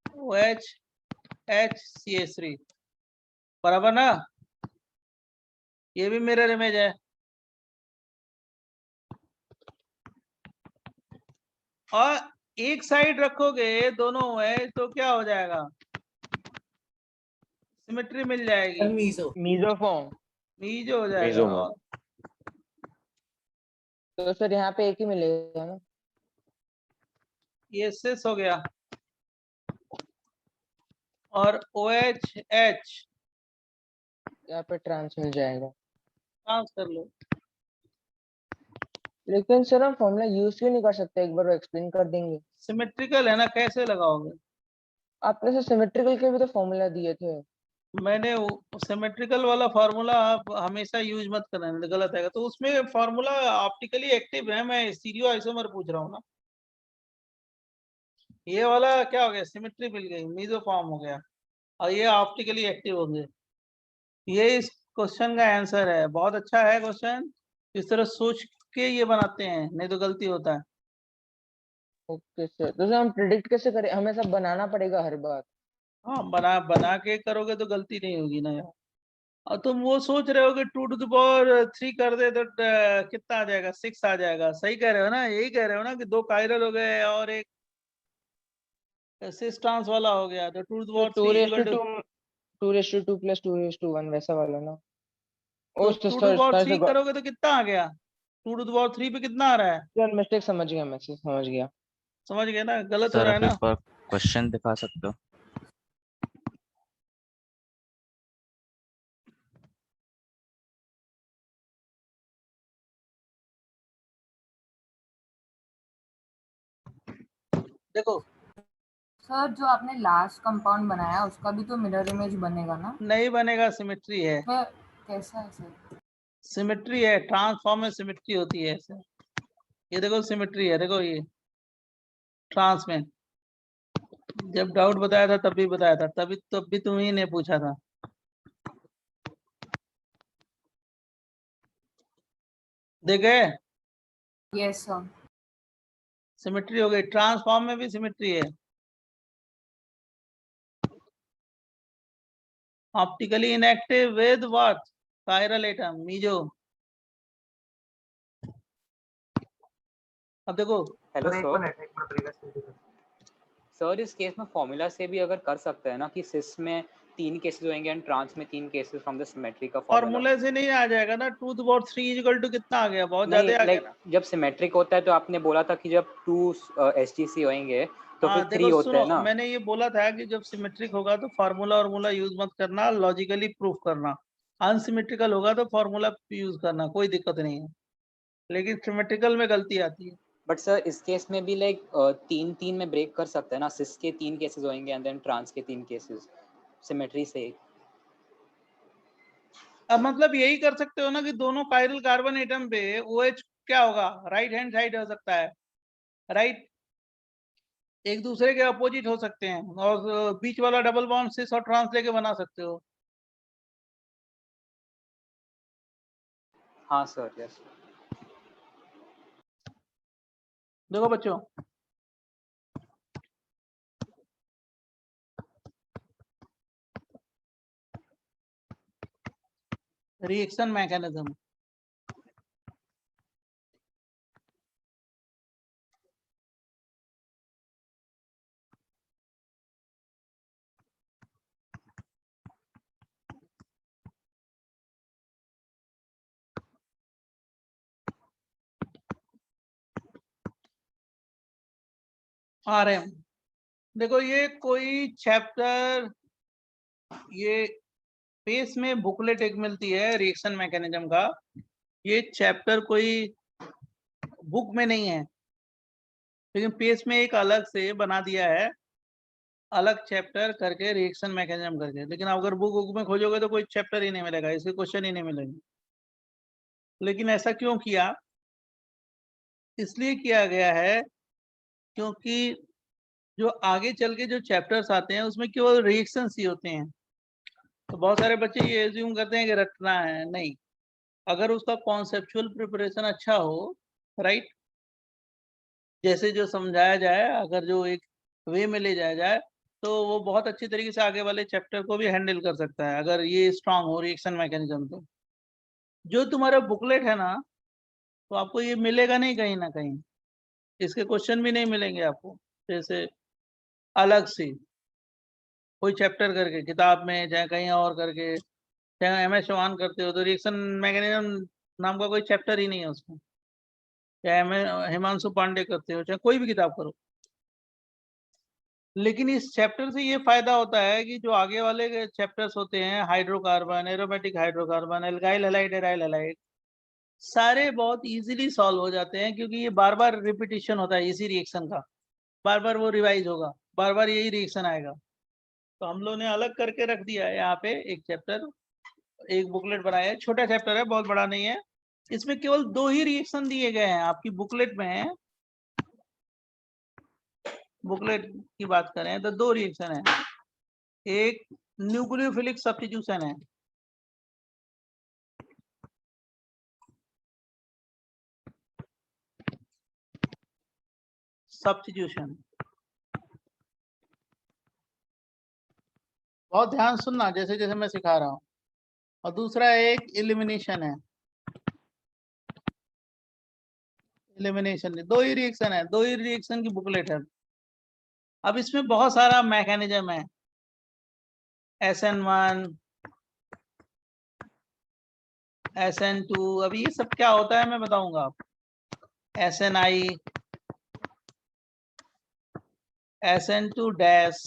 OH HCH3, बराबर ना? ये भी मिरर इमेज है, और एक साइड रखोगे दोनों OH तो क्या हो जाएगा, सिमेट्री मिल जाएगी, मीजोफॉर्म। मीजो हो जाएगा। मीजोफॉर्म। तो सर यहाँ पे एक ही मिलेगा ना? ये सिस हो गया, और OH यहाँ पे ट्रांस मिल जाएगा। ट्रांस कर लो। लेकिन सर हम फॉर्मूला यूज क्यों नहीं कर सकते, एक बार एक्सप्लेन कर देंगे? सिमेट्रिकल है ना, कैसे लगाओगे? आपने सर सिमेट्रिकल के भी तो फॉर्मूला दिए थे। मैंने सिमेट्रिकल वाला फार्मूला आप हमेशा यूज मत करना, नहीं तो गलत है, तो उसमें फार्मूला ऑप्टिकली एक्टिव है, मैं स्टीरियो आइसोमर पूछ रहा हूँ ना, ये वाला क्या हो गया, सिमेट्री मिल गई, मीजोफॉर्म हो गया, और ये ऑप्टिकली एक्टिव हो गए। ये इस क्वेश्चन का आंसर है, बहुत अच्छा है क्वेश्चन, इस तरह सोच के ये बनाते हैं, नहीं तो गलती होता है। ओके सर, तो सर हम प्रिडिक्ट कैसे करें, हमें सब बनाना पड़ेगा हर बार? हाँ, बना के करोगे तो गलती नहीं होगी ना यार। और तुम वो सोच रहे हो कि 2⁻³ कर दे तो कितना आ जाएगा, 6 आ जाएगा, सही कह रहे हो ना, यही कह रहे हो ना कि 2 कायरल हो गए और एक सिस ट्रांस वाला हो गया, तो 2⁻³ 2:2 + 2:1 वैसा वाला ना? तो ओ सर 2⁻³ सर करोगे तो कितना आ गया, 2 to the power 3 पे कितना आ रहा है? सर मिस्टेक समझ गया, मैं समझ गया। समझ गए ना, गलत हो सर रहा है आप ना। एक बार क्वेश्चन दिखा सकते हो? देखो सर जो आपने लास्ट कंपाउंड बनाया उसका भी तो मिरर इमेज बनेगा ना? नहीं बनेगा, सिमेट्री है। कैसा है सर? सिमेट्री है, ट्रांसफॉर्म में सिमेट्री होती है ऐसे। ये देखो सिमेट्री है, देखो ये ट्रांस में। जब डाउट बताया था तब भी बताया था, तब भी तुम्ही ने पूछा था। देखे? Yes sir. सिमेट्री हो गई, ट्रांसफॉर्म में भी सिमेट्री है। Optically inactive with what? Chiral atom, meso. अब देखो हेलो सर एक सर। मिनट, एक मिनट प्रीवियस पेज दिखा। सर इस केस में फॉर्मूला से भी अगर कर सकते हैं ना कि सिस में 3 केसेस होंगे एंड ट्रांस में 3 केसेस फ्रॉम द सिमेट्री का फॉर्मूला। फॉर्मूले से नहीं आ जाएगा ना। 2 to the power 3 equal to कितना आ गया? बहुत नहीं ज्यादा आ गया लाइक ना। जब सिमेट्रिक होता है तो आपने बोला था कि जब 2 एसटीसी होंगे तो फिर 3 देखो होते सुनो, हैं ना। मैंने ये बोला था कि जब सिमेट्रिक होगा तो फार्मूला और यूज मत करना, लॉजिकली प्रूफ करना। अनसिमेट्रिकल होगा तो फार्मूला यूज करना, कोई दिक्कत नहीं है। लेकिन सिमेट्रिकल में गलती आती है। बट सर इस केस में भी लाइक 3 में ब्रेक कर सकते हैं ना, सिस के 3 केसेस होंगे एंड देन ट्रांस के 3 केसेस सिमेट्री से। अब मतलब यही कर सकते हो ना कि दोनों कायरल कार्बन एटम पे OH क्या होगा? राइट हैंड साइड हो सकता है, राइट। एक दूसरे के अपोजिट हो सकते हैं, और बीच वाला डबल बॉन्ड सिस और ट्रांस लेके बना सकते हो। हाँ सर यस। देखो बच्चों, रिएक्शन मैकेनिज्म। RM, देखो ये कोई चैप्टर, ये पेस में बुकलेट एक मिलती है रिएक्शन मैकेनिज्म का। ये चैप्टर कोई बुक में नहीं है, लेकिन पेस में एक अलग से बना दिया है, अलग चैप्टर करके रिएक्शन मैकेनिज्म करके। लेकिन अगर बुक में खोजोगे तो कोई चैप्टर ही नहीं मिलेगा, इसके क्वेश्चन ही नहीं मिलेंगे। लेकिन ऐसा क्यों किया? इसलिए किया गया है क्योंकि जो आगे चल के जो चैप्टर्स आते हैं उसमें केवल रिएक्शंस ही होते हैं। तो बहुत सारे बच्चे ये एज्यूम करते हैं कि रटना है, नहीं। अगर उसका कॉन्सेप्चुअल प्रिपरेशन अच्छा हो, राइट, जैसे जो समझाया जाए, अगर जो एक वे में ले जाया जाए, तो वो बहुत अच्छी तरीके से आगे वाले चैप्टर को भी हैंडल कर सकता है, अगर ये स्ट्रांग हो रिएक्शन मैकेनिज्म। तो जो तुम्हारा बुकलेट है ना, तो आपको ये मिलेगा नहीं कहीं ना कहीं, इसके क्वेश्चन भी नहीं मिलेंगे आपको। जैसे अलग से कोई चैप्टर करके किताब में, चाहे कहीं और करके, चाहे MS चौहान करते हो तो रिएक्शन मैकेनिज्म नाम का कोई चैप्टर ही नहीं है उसमें। चाहे हिमांशु पांडे करते हो, चाहे कोई भी किताब करो। लेकिन इस चैप्टर से ये फायदा होता है कि जो आगे वाले चैप्टर्स होते हैं, hydrocarbon, aromatic hydrocarbon, alkyl halide, aryl halide, सारे बहुत इजीली सॉल्व हो जाते हैं, क्योंकि ये बार बार रिपीटिशन होता है इसी रिएक्शन का, बार बार वो रिवाइज होगा, बार बार यही रिएक्शन आएगा। तो हम लोगों ने अलग करके रख दिया है यहाँ पे एक चैप्टर, एक बुकलेट बनाया है। छोटा चैप्टर है, बहुत बड़ा नहीं है। इसमें केवल 2 ही रिएक्शन दिए गए हैं आपकी बुकलेट में। बुकलेट की बात करें तो 2 रिएक्शन है। एक न्यूक्लियोफिलिक सब्स्टिट्यूशन है, सब्स्टिट्यूशन। बहुत ध्यान सुनना जैसे जैसे मैं सिखा रहा हूँ। और दूसरा एक एलिमिनेशन है। एलिमिनेशन 2 ही रिएक्शन है, 2 ही रिएक्शन की बुकलेट है। अब इसमें बहुत सारा मैकेनिज्म है, SN1, SN2, अभी ये सब क्या होता है मैं बताऊंगा आपको। SNI, SN2 dash,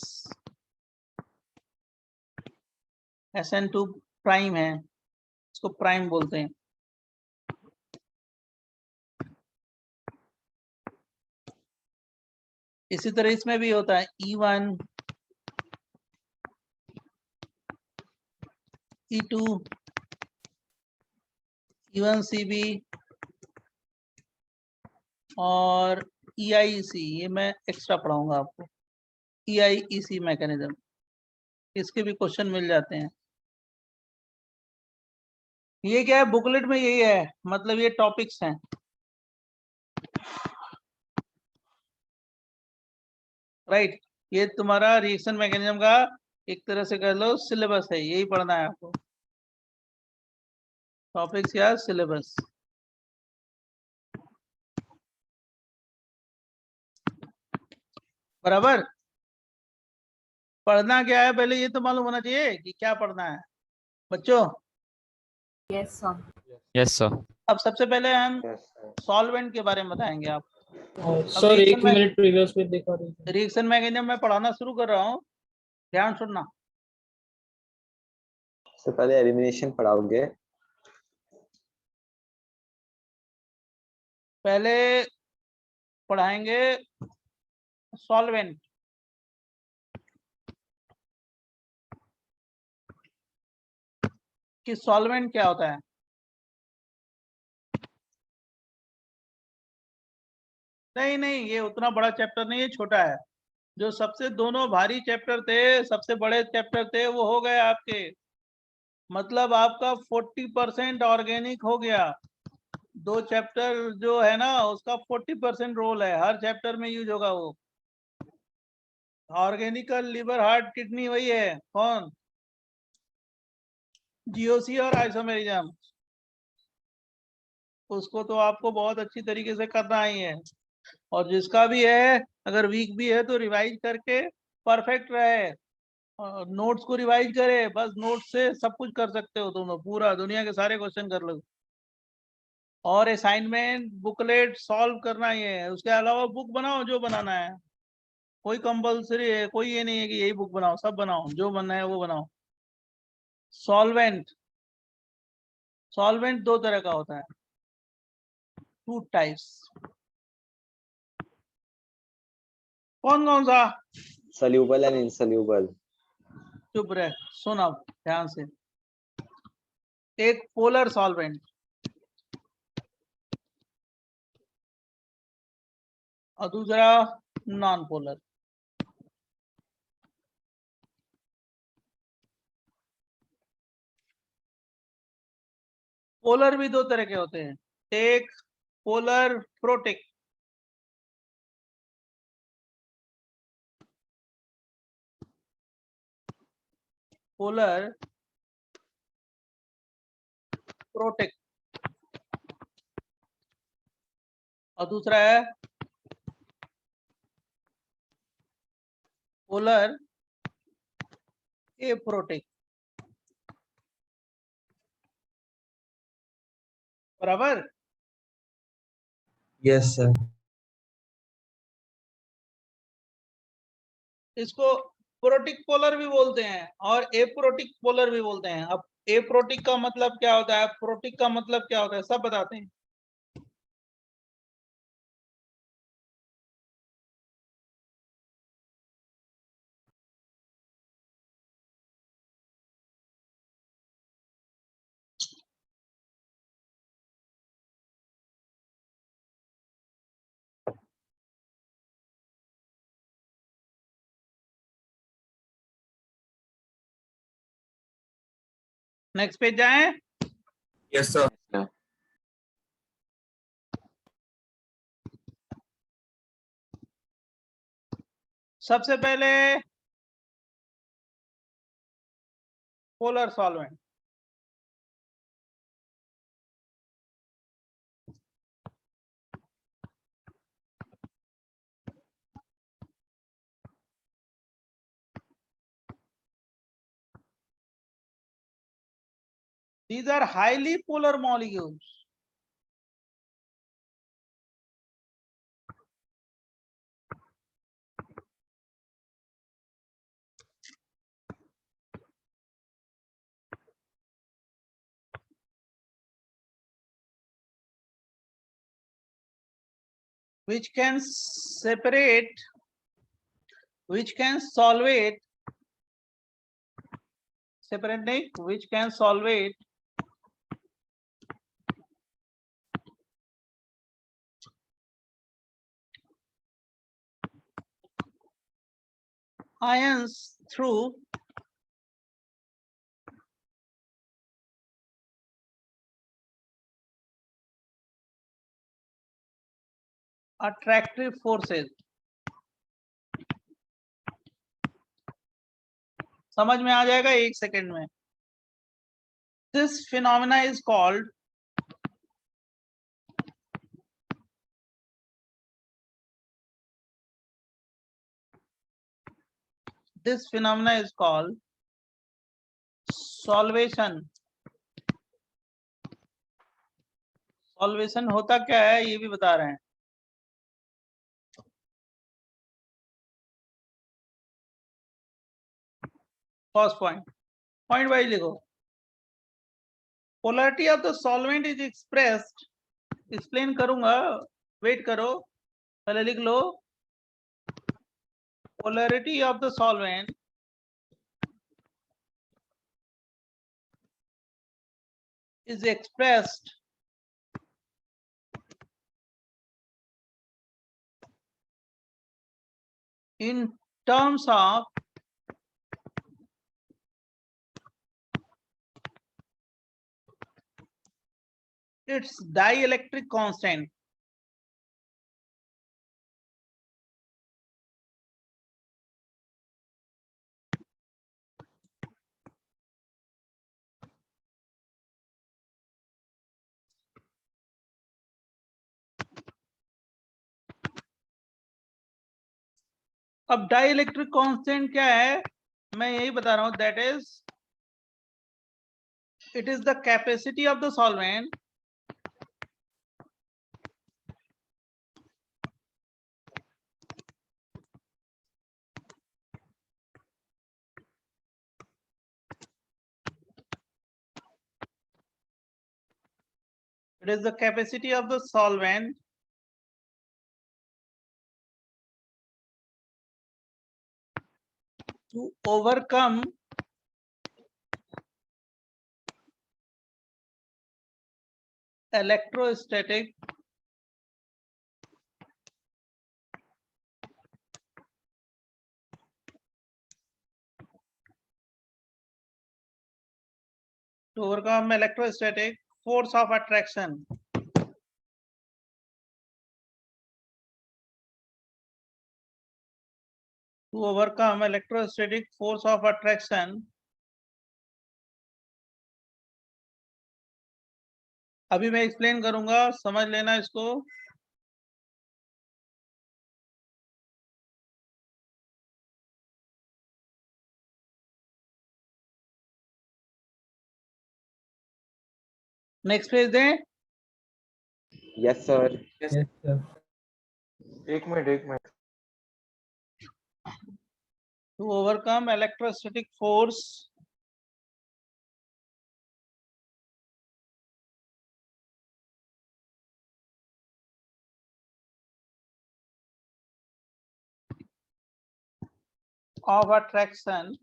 SN2 prime है, इसको प्राइम बोलते हैं। इसी तरह इसमें भी होता है E1, E2, E1CB और EIEC, ये मैं एक्स्ट्रा पढ़ाऊंगा आपको। EIEC मैकेनिज्म, इसके भी क्वेश्चन मिल जाते हैं। ये क्या है, बुकलेट में यही है, मतलब ये टॉपिक्स हैं। राइट, ये तुम्हारा रिएक्शन मैकेनिज्म का एक तरह से कह लो सिलेबस है, यही पढ़ना है आपको, टॉपिक्स या सिलेबस। बराबर, पढ़ना क्या है पहले ये तो मालूम होना चाहिए कि क्या पढ़ना है बच्चों। Yes sir. Yes sir. अब सबसे पहले हम सॉल्वेंट के बारे में बताएंगे आप। सर 1 मिनट प्रीवियस पेज दिखा दीजिए। रिएक्शन मैकेनिज्म में पढ़ाना शुरू कर रहा हूँ, ध्यान सुनना। सबसे पहले एलिमिनेशन पढ़ाओगे? पहले पढ़ाएंगे सॉल्वेंट। कि सॉल्वेंट क्या होता है। नहीं नहीं, ये उतना बड़ा चैप्टर नहीं है, छोटा है। जो सबसे दोनों भारी चैप्टर थे, सबसे बड़े चैप्टर थे, वो हो गए आपके, मतलब आपका 40% ऑर्गेनिक हो गया। 2 चैप्टर जो है ना उसका 40% रोल है, हर चैप्टर में यूज होगा वो। ऑर्गेनिकल, लिवर, हार्ट, किडनी, वही है कौन, जीओसी और आइसोमेरिज्म। उसको तो आपको बहुत अच्छी तरीके से करना ही है, और जिसका भी है अगर वीक भी है तो रिवाइज करके परफेक्ट रहे, नोट्स को रिवाइज करे, बस नोट्स से सब कुछ कर सकते हो तुम लोग, पूरा दुनिया के सारे क्वेश्चन कर लो। और असाइनमेंट बुकलेट सॉल्व करना ही है, उसके अलावा बुक बनाओ जो बनाना है, कोई कंपलसरी है, कोई ये नहीं है कि यही बुक बनाओ, सब बनाओ, जो बनना है वो बनाओ। सॉल्वेंट, सॉल्वेंट 2 तरह का होता है, 2 टाइप्स। कौन कौन सा? Soluble and insoluble. चुप रहे, सुन अब ध्यान से। एक पोलर सॉल्वेंट और दूसरा नॉन पोलर। पोलर भी 2 तरह के होते हैं, एक पोलर प्रोटिक, पोलर प्रोटिक, और दूसरा है पोलर एप्रोटिक। बराबर। Yes sir. इसको प्रोटिक पोलर भी बोलते हैं और एप्रोटिक पोलर भी बोलते हैं। अब एप्रोटिक का मतलब क्या होता है, प्रोटिक का मतलब क्या होता है, सब बताते हैं। नेक्स्ट पेज जाएं। Yes sir. सबसे पहले polar solvent, These are highly polar molecules. Which can separate, which can solvate, separate नहीं, which can solvate ions through attractive forces. समझ में आ जाएगा 1 सेकेंड में. This phenomena is called solvation. Solvation होता क्या है ये भी बता रहे हैं. First point वाइज लिखो. Polarity of the solvent is expressed. Explain करूंगा, wait करो, पहले लिख लो. Polarity of the solvent is expressed in terms of its dielectric constant. अब डाइलेक्ट्रिक कांस्टेंट क्या है मैं यही बता रहा हूं. That is it is the capacity of the solvent to overcome electrostatic force of attraction. To overcome electrostatic force of attraction. अभी मैं एक्सप्लेन करूंगा, समझ लेना इसको. नेक्स्ट पेज दें. Yes sir. एक minute. To overcome electrostatic force of attraction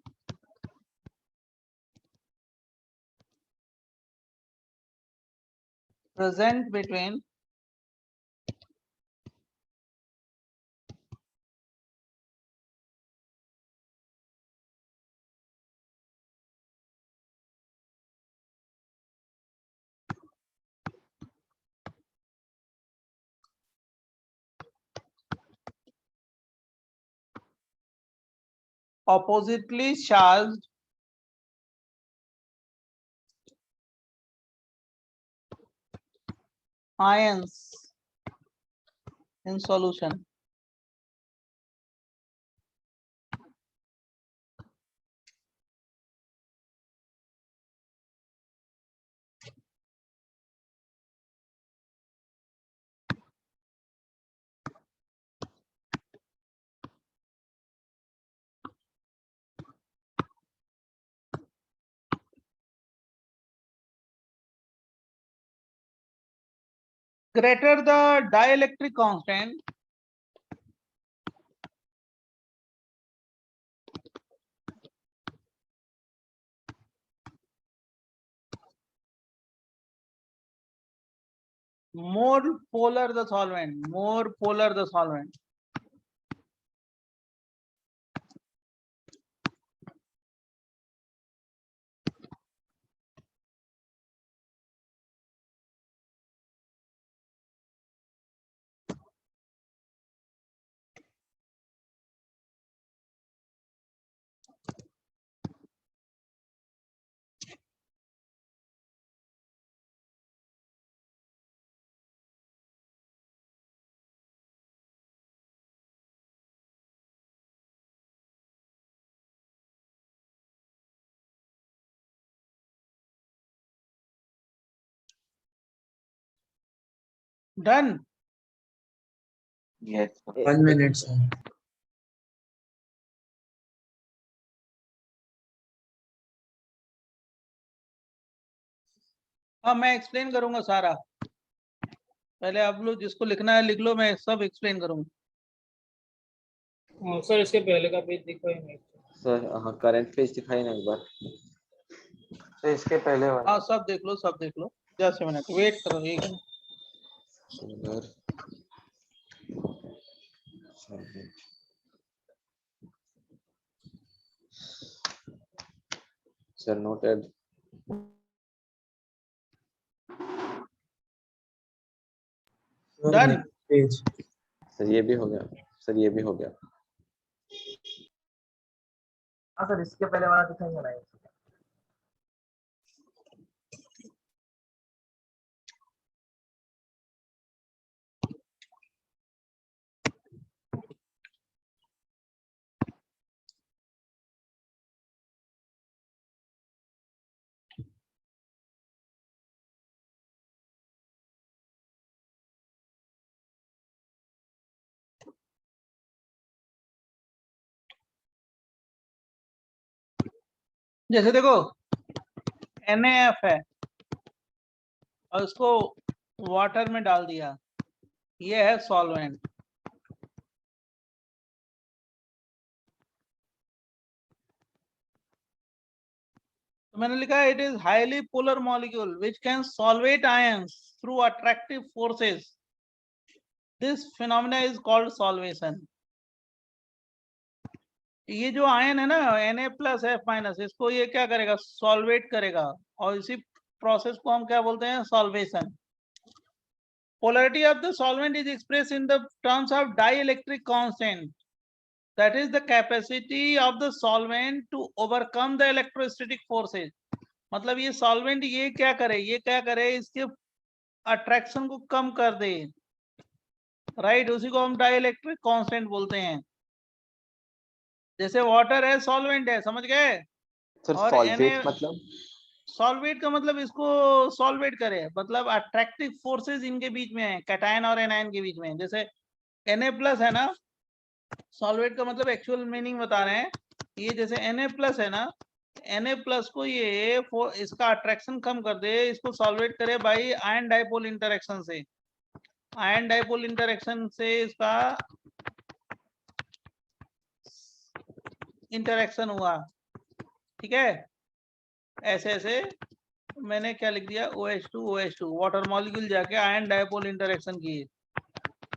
present between oppositely charged ions in solution. greater the dielectric constant, more polar the solvent, more polar the solvent. Done. Yes. 1 minute, sir. हाँ मैं explain करूंगा सारा, पहले आप लोग जिसको लिखना है लिख लो, मैं सब एक्सप्लेन करूंगा। सर इसके पहले का पेज दिखाई नहीं। सर हाँ करंट पेज दिखाई ना एक बार। तो इसके पहले वाला हाँ सब देख लो, सब देख लो, 10 मिनट वेट करो, एक minute. Solar sir noted. Done. Page sir ये भी हो गया, सर ये भी हो गया। हाँ सर इसके पहले वाला दिखाइए ना। जैसे देखो NaF है और उसको वाटर में डाल दिया, ये है सॉल्वेंट। तो मैंने लिखा है it is highly polar molecule which can solvate ions through attractive forces, this phenomena is called solvation. ये जो आयन है ना Na+F-, इसको ये क्या करेगा, सॉल्वेट करेगा, और इसी प्रोसेस को हम क्या बोलते हैं, solvation. Polarity of the solvent is expressed in the terms of dielectric constant, that is the capacity of the solvent to overcome the electrostatic forces। मतलब ये solvent ये क्या करे, इसके अट्रैक्शन को कम कर दे, राइट, उसी को हम डाइलेक्ट्रिक कांस्टेंट बोलते हैं। जैसे वाटर है सॉल्वेंट है, समझ गए। सर और सॉल्वेट मतलब सॉल्वेट का मतलब इसको सॉल्वेट करे, मतलब अट्रैक्टिव फोर्सेस इनके बीच में है, कैटायन और एनायन के बीच में। जैसे Na+ है ना, सॉल्वेट का मतलब एक्चुअल मीनिंग बता रहे हैं, ये जैसे Na+ है ना, Na+ को ये इसका अट्रैक्शन कम कर दे, इसको सॉल्वेट करे बाई आयन डाइपोल इंटरेक्शन से। आयन डाइपोल इंटरेक्शन से इसका इंटरेक्शन हुआ, ठीक है। ऐसे ऐसे मैंने क्या लिख दिया, OH2 वाटर मॉलिक्यूल जाके आयन डाइपोल इंटरेक्शन किए,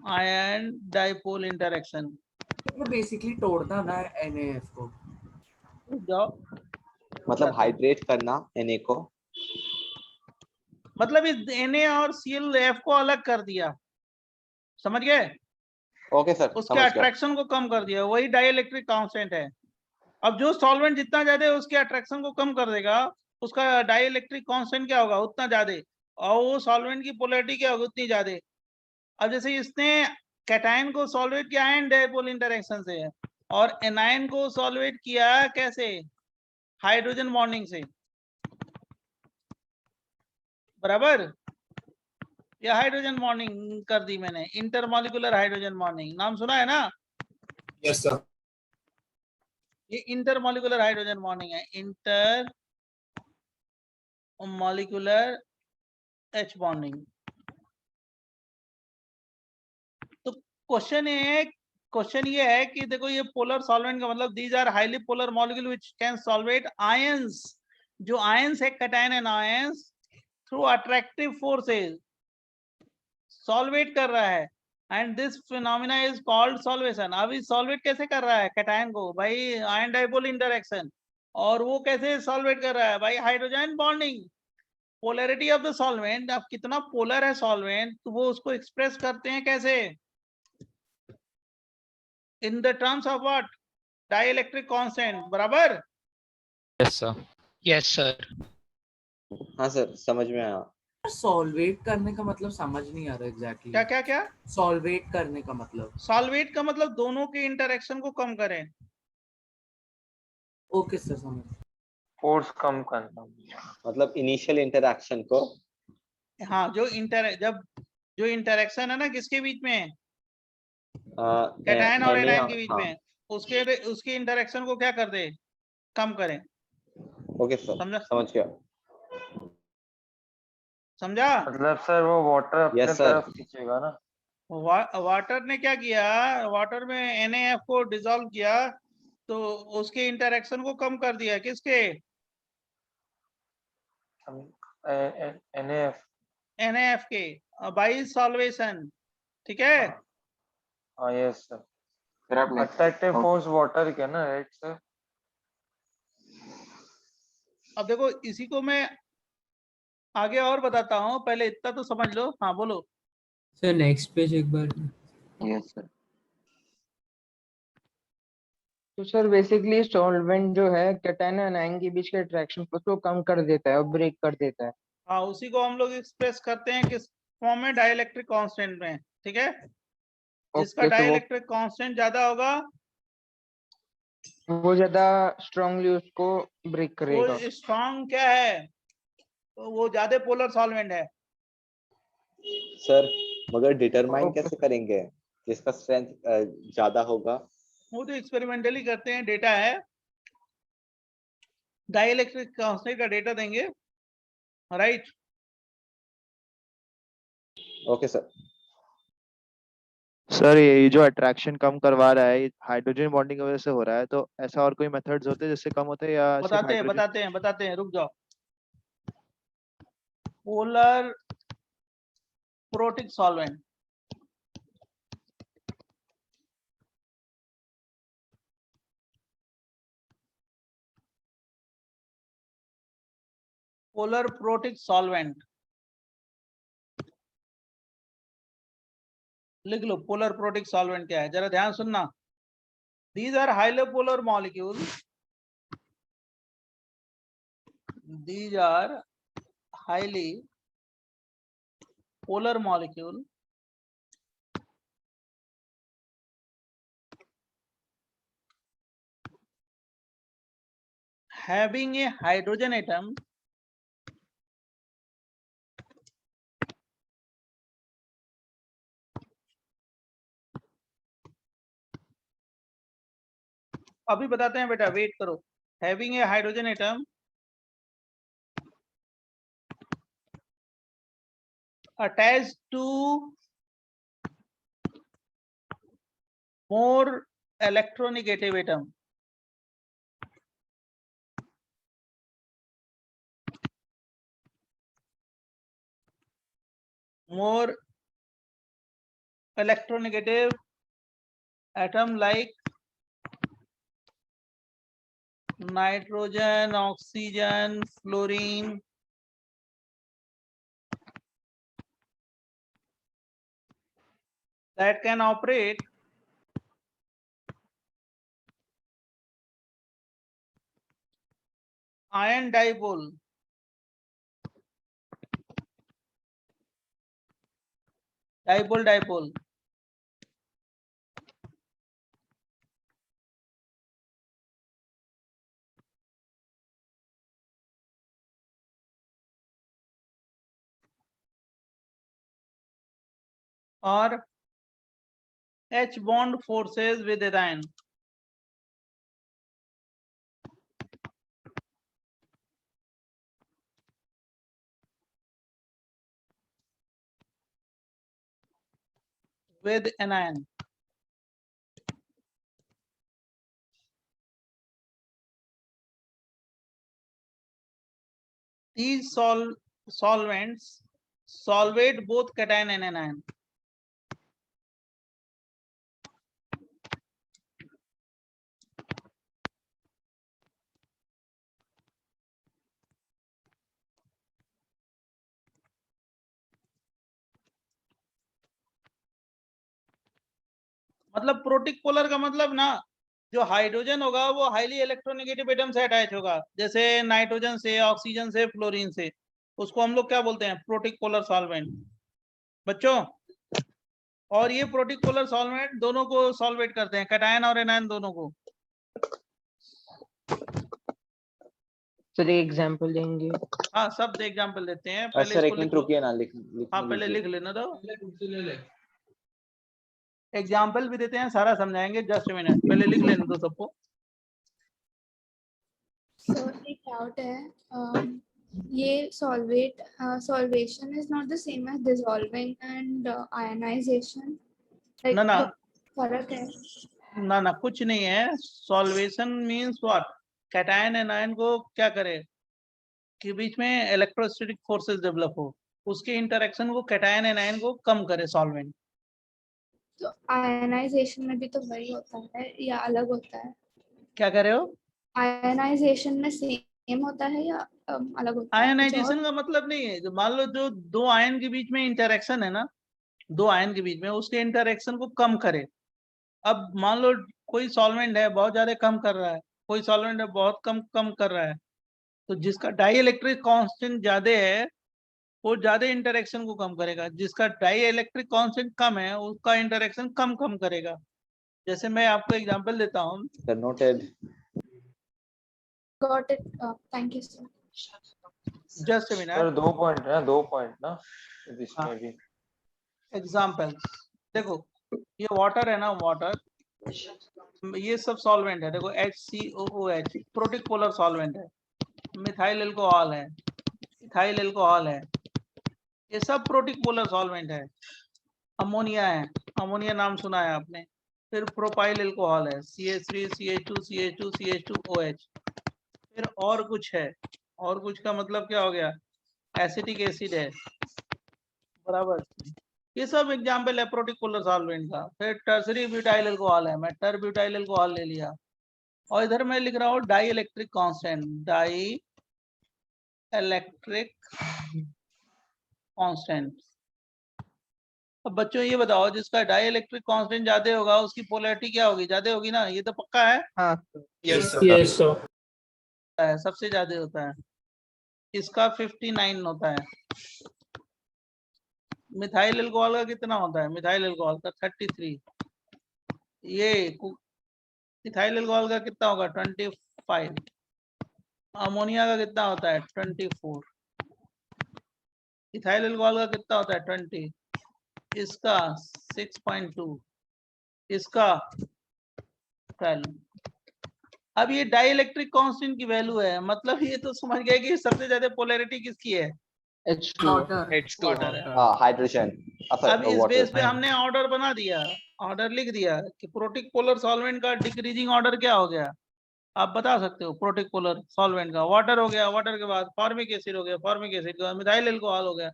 आयन डाइपोल इंटरेक्शन। बेसिकली तोड़ना ना NaF को, जाओ मतलब हाइड्रेट करना Na को, मतलब इस Na और ClF को अलग कर दिया, समझ गए। ओके सर उसके समझ गया। अट्रैक्शन को कम कर दिया, वही डाइलेक्ट्रिक कांस्टेंट है। अब जो सॉल्वेंट जितना ज्यादा है उसके अट्रैक्शन को कम कर देगा, उसका डाइलेक्ट्रिक कांस्टेंट क्या होगा, उतना ज्यादा, और वो सॉल्वेंट की पोलैरिटी क्या होगी, उतनी ज्यादा। अब जैसे इसने कैटायन को सॉल्वेट किया आयन डाइपोल इंटरेक्शन से, और एनायन को सॉल्वेट किया कैसे, हाइड्रोजन बॉन्डिंग से, बराबर। या हाइड्रोजन बॉन्डिंग कर दी मैंने, इंटरमॉलिक्यूलर हाइड्रोजन बॉन्डिंग, नाम सुना है ना। Yes sir. ये इंटरमॉलिक्यूलर हाइड्रोजन बॉन्डिंग है, inter molecular H bonding. Question ये है कि देखो ये पोलर सॉल्वेंट का मतलब these are highly polar molecule which can solvate ions, जो आयंस है cation and ions through attractive forces solvate कर रहा है, and this phenomena is called solvation. अभी सॉल्वेट कैसे कर रहा है कैटायन को भाई? Ion dipole interaction. और वो कैसे सॉल्वेट कर रहा है भाई? Hydrogen bonding. Polarity of the solvent, अब कितना पोलर है सॉल्वेंट तो वो उसको एक्सप्रेस करते हैं कैसे? In the terms of what? Dielectric constant, बराबर? Yes sir. Yes sir. हाँ सर, समझ में आया। सॉल्वेट करने का मतलब समझ नहीं आ रहा एग्जैक्टली। क्या क्या क्या? सॉल्वेट करने का मतलब? सॉल्वेट का मतलब दोनों के इंटरेक्शन को कम करें। ओके सर, समझ। फोर्स कम करना। मतलब इनिशियल इंटरैक्शन को। हाँ, जो इंटरेक्शन है ना किसके बीच में? कैटायन और एनायन के बीच में, उसके इंटरेक्शन को क्या कर दे? कम करें। ओके सर, समझा? समझ गया। समझा? मतलब सर वो वाटर अपने Yes, sir. तरफ खींचेगा ना। वाटर ने क्या किया? वाटर में NaF को डिसॉल्व किया तो उसके इंटरेक्शन को कम कर दिया। किसके? NaF के, बाई सॉल्वेशन। ठीक है? हाँ यस सर। फिर आपने अट्रैक्टिव फोर्स वाटर के ना, राइट सर? अब देखो इसी को मैं आगे और बताता हूँ, पहले इतना तो समझ लो। हाँ बोलो। सर नेक्स्ट पेज एक बार। Yes sir. तो सर बेसिकली सॉल्वेंट जो है कैटायन और एनायन के बीच के अट्रैक्शन को कम कर देता है और ब्रेक कर देता है। हाँ, उसी को हम लोग एक्सप्रेस करते हैं किस फॉर्म में? डाइलेक्ट्रिक कांस्टेंट में। ठीक है? जिसका ओके, तो डाइलेक्ट्रिक कांस्टेंट ज्यादा होगा वो ज्यादा स्ट्रांगली उसको ब्रेक वो करेगा। स्ट्रॉन्ग क्या है? तो वो ज्यादा पोलर सॉल्वेंट है। सर मगर डिटरमाइन ओके। कैसे करेंगे जिसका स्ट्रेंथ ज्यादा होगा? वो तो एक्सपेरिमेंटली करते हैं, डेटा है, डाइलेक्ट्रिक कांस्टेंट का डेटा देंगे। राइट? Okay sir. सर ये जो अट्रैक्शन कम करवा रहा है, ये हाइड्रोजन बॉन्डिंग की वजह से हो रहा है, तो ऐसा और कोई मेथड्स होते हैं जिससे कम होते हैं, या सिर्फ बताते हैं, रुक जाओ। Polar protic solvent, polar protic solvent लिख लो। पोलर प्रोटिक सॉल्वेंट क्या है? जरा ध्यान सुनना। These are highly polar molecule, these are highly polar molecule having a hydrogen atom अभी बताते हैं बेटा, वेट करो। Having a hydrogen atom attached to more electronegative atom, more electronegative atom like nitrogen, oxygen, fluorine, that can operate ion dipole, dipole or H bond forces with anion. With anion. these solvents solvate both cation and anion. मतलब protic polar का मतलब ना, जो hydrogen होगा वो highly electronegative atom से attach होगा, जैसे नाइट्रोजन से, ऑक्सीजन से, फ्लोरीन से, उसको हम लोग क्या बोलते हैं? प्रोटिक पोलर सॉल्वेंट बच्चों। और ये प्रोटिक पोलर सॉल्वेंट दोनों को सॉल्वेट करते हैं, कैटायन और एनायन दोनों को। सर एक एग्जांपल देंगे? हाँ, सब एग्जांपल देते हैं। पहले सर इसको एक मिनट लिख लो। रुकिए ना, हाँ, पहले लिख लेना दो, एग्जाम्पल भी देते हैं, सारा समझाएंगे। जस्ट मिनट, पहले लिख लेने दो सबको। सर एक डाउट है, ये solvation is not the same as dissolving and ionisation, ना ना फर्क है? ना ना, कुछ नहीं है। Solvation means what? Cation anion को क्या करे कि बीच में इलेक्ट्रोस्टैटिक फोर्सेस डेवलप हो, उसके इंटरेक्शन को कैटायन एनायन को कम करे सॉल्वेंट। तो आयनाइजेशन में भी तो वही होता है या अलग होता है? क्या कह रहे हो? आयनाइजेशन में सेम होता है या अलग होता है? आयनाइजेशन का मतलब नहीं है, जो मान लो जो दो आयन के बीच में इंटरेक्शन है ना, दो आयन के बीच में, उसके इंटरेक्शन को कम करे। अब मान लो कोई सॉल्वेंट है बहुत ज्यादा कम कर रहा है, कोई सॉल्वेंट है बहुत कम कर रहा है, तो जिसका डाई इलेक्ट्रिक कांस्टेंट ज्यादा है वो ज्यादा इंटरेक्शन को कम करेगा, जिसका डाई इलेक्ट्रिक कांस्टेंट कम है उसका इंटरेक्शन कम करेगा। जैसे मैं आपको एग्जांपल देता हूँ। Sir noted. Got it, thank you sir. Just minute sir 2 point है, 2 पॉइंट ना इसमें भी। एग्जांपल देखो, ये वाटर है ना, वाटर, ये सब सॉल्वेंट है। देखो HCOOH प्रोटिक पोलर सॉल्वेंट है, मिथाइल अल्कोहल है, इथाइल अल्कोहल है, ये सब प्रोटिक पोलर सॉल्वेंट है। अमोनिया है, अमोनिया नाम सुना है आपने। फिर प्रोपाइल अल्कोहल है, CH3 CH2 CH2 CH2OH। फिर और कुछ है, और कुछ का मतलब क्या हो गया? एसिटिक एसिड है, बराबर। ये सब एग्जाम्पल है प्रोटिक पोलर सॉल्वेंट का। फिर टर्सरी ब्यूटाइल अल्कोहल है, मैं टर ब्यूटाइल अल्कोहल ले लिया। और इधर मैं लिख रहा हूँ dielectric constant, dielectric constant. अब बच्चों ये बताओ, जिसका डाई इलेक्ट्रिक कांस्टेंट ज्यादा होगा उसकी पोलैरिटी क्या होगी? ज्यादा होगी ना, ये तो पक्का है। हाँ यस यस सर। सबसे ज्यादा होता है, इसका 59 होता है। मिथाइल अल्कोहल का कितना होता है? मिथाइल अल्कोहल का 33। ये इथाइल अल्कोहल का कितना होगा? 25। अमोनिया का कितना होता है? 24। इथाइल अल्कोहल का कितना होता है? 20। इसका 6.2, इसका 12। अब ये डाई इलेक्ट्रिक कांस्टेंट की वैल्यू है, मतलब ये तो समझ गए कि सबसे ज्यादा पोलैरिटी किसकी है? वाटर है। हाइड्रोजन। अब इस बेस पे हमने ऑर्डर बना दिया, ऑर्डर लिख दिया कि प्रोटिक पोलर सॉल्वेंट का डिक्रीजिंग ऑर्डर क्या हो गया? आप बता सकते हो। प्रोटिक पोलर सॉल्वेंट का वाटर हो गया, वाटर के बाद फॉर्मिक एसिड हो गया, फॉर्मिक एसिड के बाद मिथाइल अल्कोहल हो गया,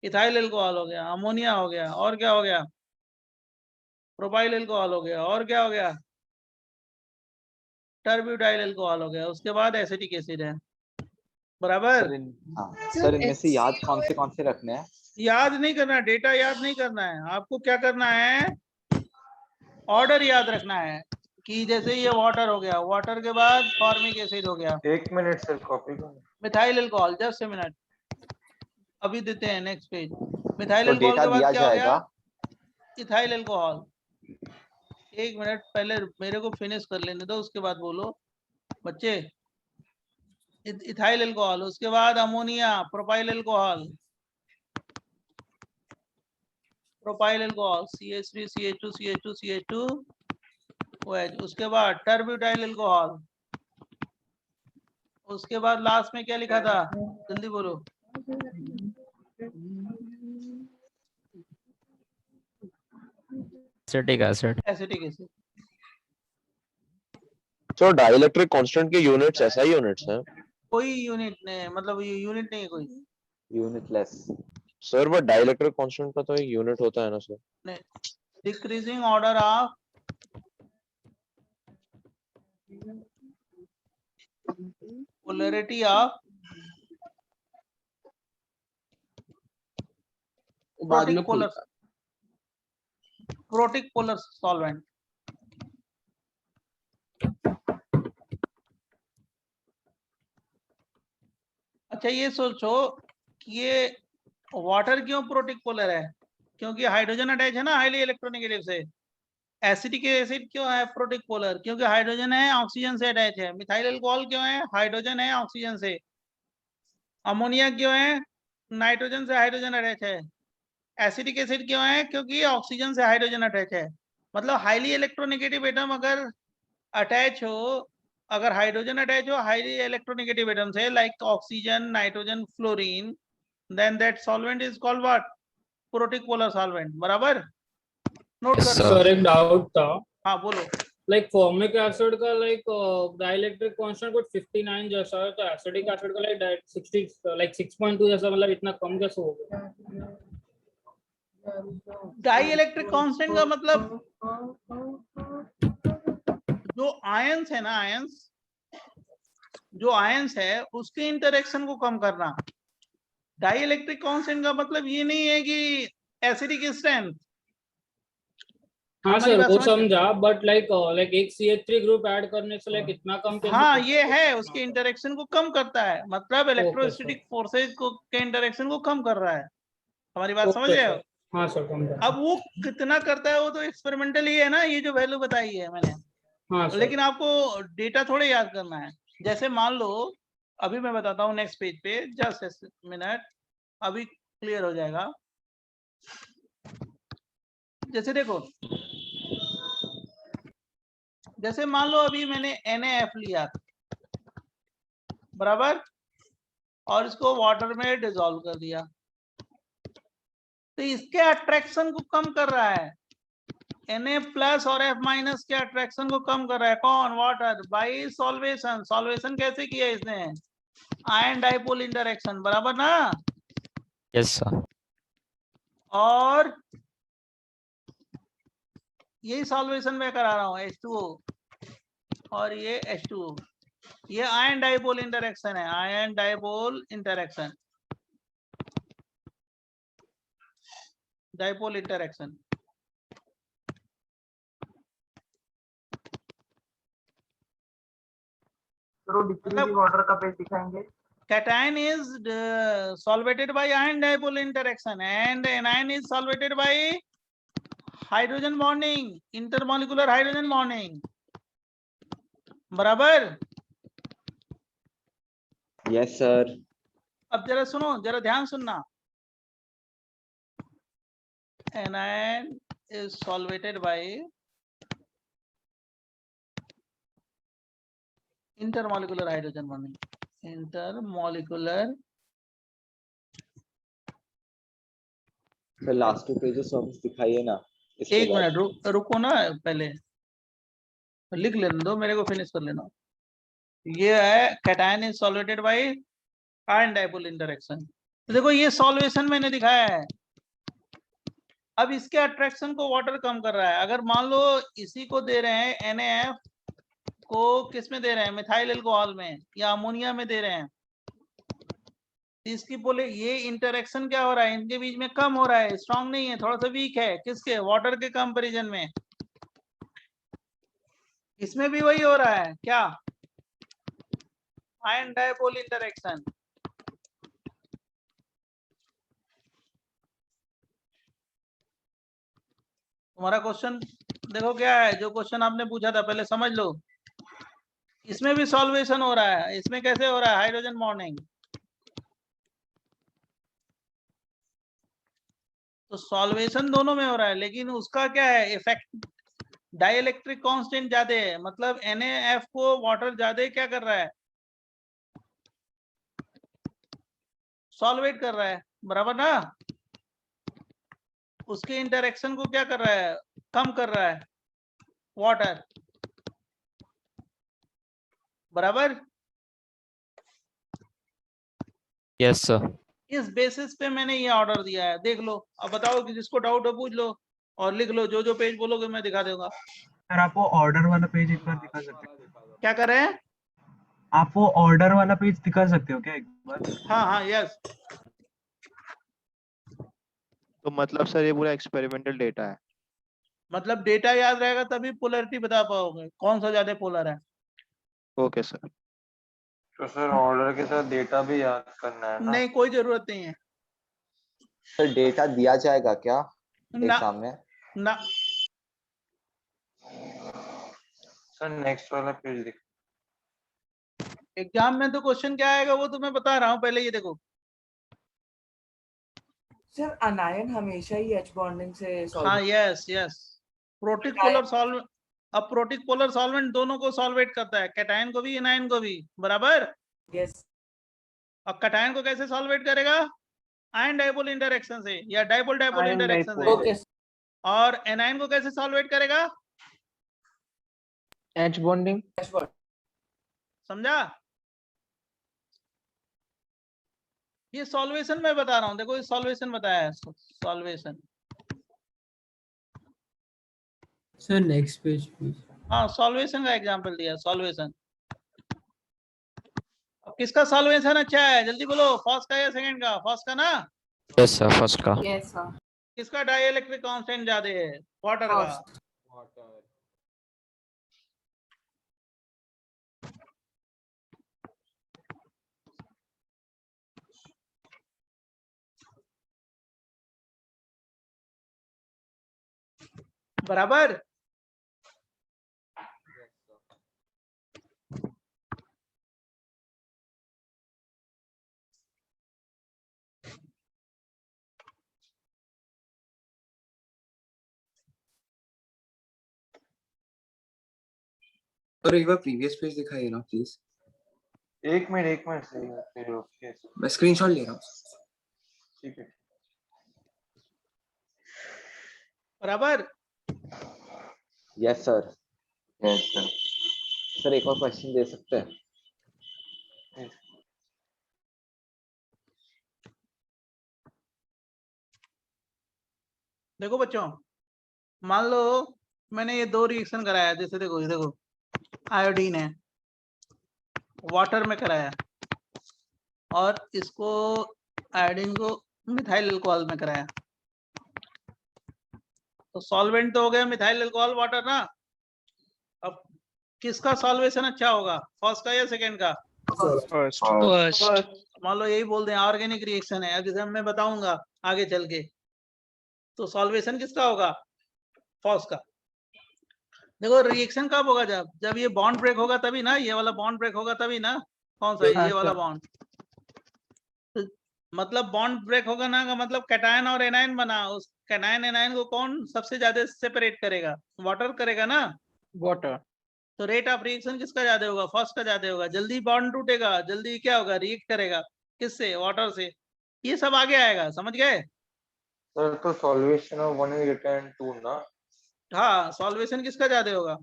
इथाइल अल्कोहल हो गया, अमोनिया हो गया, और क्या हो गया? प्रोपाइल अल्कोहल हो गया, और क्या हो गया? टर्ब्यूटाइल अल्कोहल हो गया, उसके बाद एसिटिक एसिड है, बराबर। सर इनमें से याद कौन से रखने हैं? याद नहीं करना, डेटा याद नहीं करना है आपको। क्या करना है? ऑर्डर याद रखना है कि जैसे ये वाटर हो गया, वाटर के बाद फॉर्मिक एसिड हो गया। 1 मिनट सर, कॉपी को। Methyl alcohol, just a minute, अभी देते हैं नेक्स्ट पेज। मिथाइल तो अल्कोहल के बाद क्या हो गया? जाएगा। Ethyl alcohol. 1 मिनट, पहले मेरे को फिनिश कर लेने दो, उसके बाद बोलो बच्चे। इथाइल अल्कोहल, उसके बाद ammonia, propyl alcohol, propyl alcohol CH3 CH2 CH2 CH2OH, उसके बाद टर्ब्यूटाइल अल्कोहल, उसके बाद लास्ट में क्या लिखा था? जल्दी बोलो। Acetic acid. Acetic acid. So dielectric constant के यूनिट्स SI यूनिट्स हैं। कोई यूनिट नहीं, मतलब यूनिट नहीं है कोई। यूनिटलेस। सर वो डाइलेक्ट्रिक कांस्टेंट का तो एक यूनिट होता है ना sir? Decreasing order of polarity of बाद में protic polar solvent। अच्छा ये सोचो कि ये वाटर क्यों प्रोटिक पोलर है? क्योंकि हाइड्रोजन अटैच है ना हाईली इलेक्ट्रोनेगेटिव से। एसिटिक एसिड क्यों है प्रोटिक पोलर? क्योंकि हाइड्रोजन है ऑक्सीजन से अटैच है। मिथाइल अल्कोहल क्यों है? हाइड्रोजन है ऑक्सीजन से। अमोनिया क्यों है? नाइट्रोजन से हाइड्रोजन अटैच है। एसिटिक एसिड क्यों है? क्योंकि ऑक्सीजन से हाइड्रोजन अटैच है। मतलब हाईली इलेक्ट्रोनेगेटिव एटम अगर अटैच हो, अगर हाइड्रोजन अटैच हो हाईली इलेक्ट्रोनेगेटिव एटम से like oxygen, nitrogen, fluorine, then that solvent is called what? Protic polar solvent. बराबर? नोट कर लो। सर एक डाउट था, हाँ बोलो। लाइक फॉर्मिक एसिड का लाइक डाइलेक्ट्रिक कांस्टेंट कुछ 59 जैसा है, तो एसिडिक एसिड का लाइक 60 लाइक 6.2 जैसा, मतलब इतना कम कैसे हो गया? डाई इलेक्ट्रिक कांस्टेंट का मतलब जो आयंस है ना, आयंस जो आयंस है उसके इंटरेक्शन को कम करना। डाई इलेक्ट्रिक कांस्टेंट का मतलब ये नहीं है कि एसिडिक स्ट्रेंथ। हाँ सर वो समझा, बट लाइक एक CH3 ग्रुप ऐड करने से लाइक इतना कम कैसे? हाँ ये है, उसके इंटरेक्शन को कम करता है, मतलब इलेक्ट्रोस्टैटिक फोर्सेज को के इंटरेक्शन को कम कर रहा है। हमारी बात समझ रहे हो? हाँ सर समझा। अब वो कितना करता है वो तो एक्सपेरिमेंटल ही है ना, ये जो वैल्यू बताई है मैंने। हाँ सर। लेकिन आपको डेटा थोड़े याद करना है। जैसे मान लो अभी मैं बताता हूँ नेक्स्ट पेज पे, जस्ट मिनट, अभी क्लियर हो जाएगा। जैसे देखो, जैसे मान लो अभी मैंने NaF लिया, बराबर, और इसको वाटर में डिसॉल्व कर दिया, तो इसके अट्रैक्शन को कम कर रहा है। Na+ और F- के अट्रैक्शन को कम कर रहा है कौन? Water, bye solvation. सॉल्वेशन कैसे किया इसने? Ion dipole interaction. बराबर ना? Yes sir. और यही सॉल्वेशन में करा रहा हूँ, H2O और ये H2O, ये आयन डाइपोल इंटरेक्शन है, ion dipole interaction, dipole interaction. Decreasing order का पेज दिखाएंगे। cation is solvated by ion dipole interaction and anion is solvated by hydrogen bonding, intermolecular hydrogen bonding। बराबर? Yes sir. अब जरा सुनो, जरा ध्यान सुनना। anion is solvated by intermolecular hydrogen bonding, intermolecular। Sir last 2 pages दिखाइए ना। एक मिनट रुको ना, पहले लिख लेने दो, मेरे को फिनिश कर लेना। ये है cation is solvated by ion dipole interaction. तो देखो ये सॉल्वेशन मैंने दिखाया है। अब इसके अट्रैक्शन को वाटर कम कर रहा है। अगर मान लो इसी को दे रहे हैं NaF को, किस में दे रहे हैं? मिथाइल अल्कोहल में या अमोनिया में दे रहे हैं, इसकी बोले ये इंटरेक्शन क्या हो रहा है? इनके बीच में कम हो रहा है, स्ट्रांग नहीं है, थोड़ा सा वीक है। किसके? वाटर के कंपैरिजन में। इसमें भी वही हो रहा है क्या? Ion dipole interaction. तुम्हारा क्वेश्चन देखो क्या है, जो क्वेश्चन आपने पूछा था पहले समझ लो। इसमें भी सॉल्वेशन हो रहा है, इसमें कैसे हो रहा है? Hydrogen bonding. तो सॉल्वेशन दोनों में हो रहा है, लेकिन उसका क्या है इफेक्ट? डाइइलेक्ट्रिक कांस्टेंट ज्यादा है, मतलब NaF को वाटर ज्यादा क्या कर रहा है? सॉल्वेट कर रहा है। बराबर ना? उसके इंटरेक्शन को क्या कर रहा है? कम कर रहा है वाटर। बराबर? Yes sir. इस बेसिस पे मैंने ये ऑर्डर दिया है, देख लो। अब बताओ कि जिसको डाउट हो पूछ लो और लिख लो, जो जो पेज बोलोगे मैं दिखा दूंगा। सर आप वो ऑर्डर वाला पेज एक बार दिखा सकते हो? क्या कर रहे हैं? आप वो ऑर्डर वाला पेज दिखा सकते हो क्या एक बार? हाँ हाँ यस। तो मतलब सर ये पूरा एक्सपेरिमेंटल डेटा है। मतलब डेटा याद रहेगा तभी पोलैरिटी बता पाओगे कौन सा ज्यादा पोलर है। Okay sir. तो सर ऑर्डर के साथ डेटा भी याद करना है ना? नहीं कोई जरूरत नहीं है। सर डेटा दिया जाएगा क्या ना एग्जाम में? ना। सर नेक्स्ट वाला पेज दिख। एग्जाम में तो क्वेश्चन क्या आएगा वो तो मैं बता रहा हूँ, पहले ये देखो। सर अनायन हमेशा ही H बॉन्डिंग से हाँ solve yes yes. Protic polar solve, अब प्रोटिक पोलर सॉल्वेंट दोनों को सॉल्वेट करता है, कैटायन को भी एनायन को भी, बराबर। यस। अब कैटायन को कैसे सॉल्वेट करेगा? आयन डाइपोल इंटरेक्शन से या dipole dipole Ion interaction dipole। से। ओके। और एनायन को कैसे सॉल्वेट करेगा? H bonding। समझा? ये सॉल्वेशन मैं बता रहा हूँ, देखो ये सॉल्वेशन बताया है, solvation. Sir next page please. हाँ सॉल्वेशन का एग्जांपल दिया, सॉल्वेशन। अब किसका सॉल्वेशन अच्छा है जल्दी बोलो, फर्स्ट का या सेकंड का? फर्स्ट का ना? यस सर, फर्स्ट का। Yes sir. किसका डाइइलेक्ट्रिक कांस्टेंट ज्यादा है? वाटर का। बराबर। और एक बार प्रीवियस पेज दिखाइए ना प्लीज। एक मिनट सही है फिर ओके। मैं स्क्रीनशॉट ले रहा हूँ। ठीक है। बराबर। Yes sir. Yes sir. Sir एक और क्वेश्चन दे सकते हैं? देखो बच्चों, मान लो मैंने ये दो रिएक्शन कराया, जैसे देखो ये देखो आयोडीन है, वाटर में कराया, और इसको आयोडीन को मिथाइल अल्कोहल में कराया। तो सॉल्वेंट तो हो गया मिथाइल अल्कोहल वाटर ना। अब किसका सॉल्वेशन अच्छा होगा, फर्स्ट का या सेकंड का? फर्स्ट। मान लो यही बोल दें ऑर्गेनिक रिएक्शन है, अब जैसे मैं बताऊंगा आगे चल के, तो सॉल्वेशन किसका होगा? फर्स्ट का। देखो रिएक्शन कब होगा? जब ये बॉन्ड ब्रेक होगा तभी ना, ये वाला बॉन्ड ब्रेक होगा तभी ना। कौन सा? ये वाला बॉन्ड। तो मतलब बॉन्ड ब्रेक होगा ना का मतलब कैटायन और एनायन बना, उस कैटायन एनायन को कौन सबसे ज्यादा सेपरेट करेगा? वाटर करेगा ना। Water। तो रेट ऑफ रिएक्शन किसका ज्यादा होगा? फर्स्ट का ज्यादा होगा। जल्दी बॉन्ड टूटेगा, जल्दी क्या होगा? रिएक्ट करेगा। किससे? वाटर से। ये सब आगे आएगा, समझ गए? सर तो सॉल्वेशन ऑफ 1 इज रिटर्न 2 ना? हाँ सॉल्वेशन किसका ज्यादा होगा?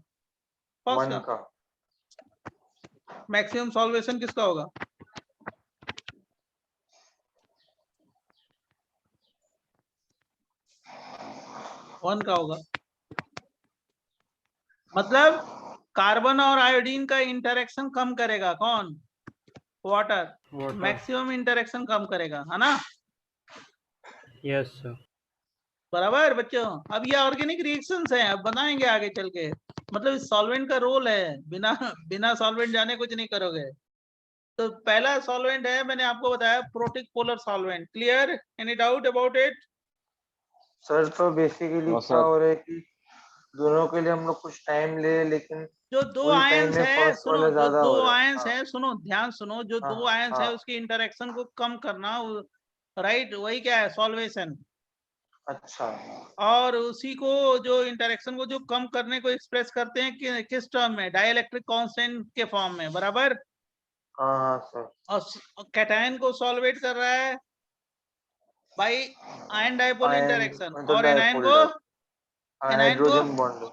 फर्स्ट 1 का। का। मैक्सिमम सॉल्वेशन किसका होगा? वन का होगा। मतलब कार्बन और आयोडीन का इंटरेक्शन कम करेगा कौन? वाटर। मैक्सिमम इंटरेक्शन कम करेगा, है ना? Yes sir. बराबर बच्चों। अब ये ऑर्गेनिक रिएक्शंस हैं, अब बताएंगे आगे चल के। मतलब इस सॉल्वेंट का रोल है, बिना सॉल्वेंट जाने कुछ नहीं करोगे। तो पहला सॉल्वेंट है, मैंने आपको बताया protic polar solvent. Clear? Any doubt about it? Sir तो बेसिकली क्या हो रहा है कि दोनों के लिए हम लोग कुछ टाइम ले, लेकिन जो दो वही टाइम आयंस में है, फर्स्ट सुनो, वाला जो ज्यादा दो हो रहा है। आयंस है, सुनो ध्यान सुनो, जो हाँ, दो आयंस है हाँ। उसकी इंटरेक्शन को कम करना, राइट, वही क्या है? सॉल्वेशन। अच्छा। और उसी को जो इंटरेक्शन को जो कम करने को एक्सप्रेस करते हैं कि किस टर्म में? डाइइलेक्ट्रिक कांस्टेंट के फॉर्म में, बराबर। हाँ सर। और कैटायन को सॉल्वेट कर रहा है बाय आयन डाइपोल इंटरेक्शन, और एनायन को हाइड्रोजन बॉन्ड। लेकिन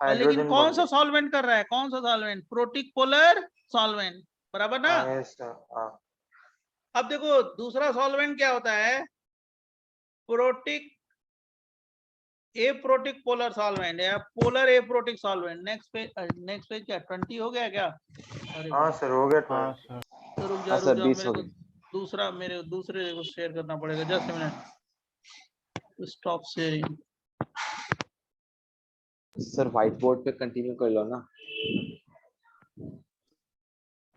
हाइड्रोजन कौन सा बॉन्ड। सॉल्वेंट कर रहा है? कौन सा सॉल्वेंट? प्रोटिक पोलर सॉल्वेंट, बराबर ना? Yes sir. हाँ। अब देखो दूसरा सॉल्वेंट क्या होता है, प्रोटिक एप्रोटिक पोलर सॉल्वेंट या polar aprotic solvent. Next page क्या 20 हो गया क्या? अरे हाँ सर हो गया हाँ 20। सर तो रुक जा हाँ सर 20 मेरे हो को गए। मेरे दूसरे को शेयर करना पड़ेगा। Just minute, stop sharing. Sir white board पे कंटिन्यू कर लो ना।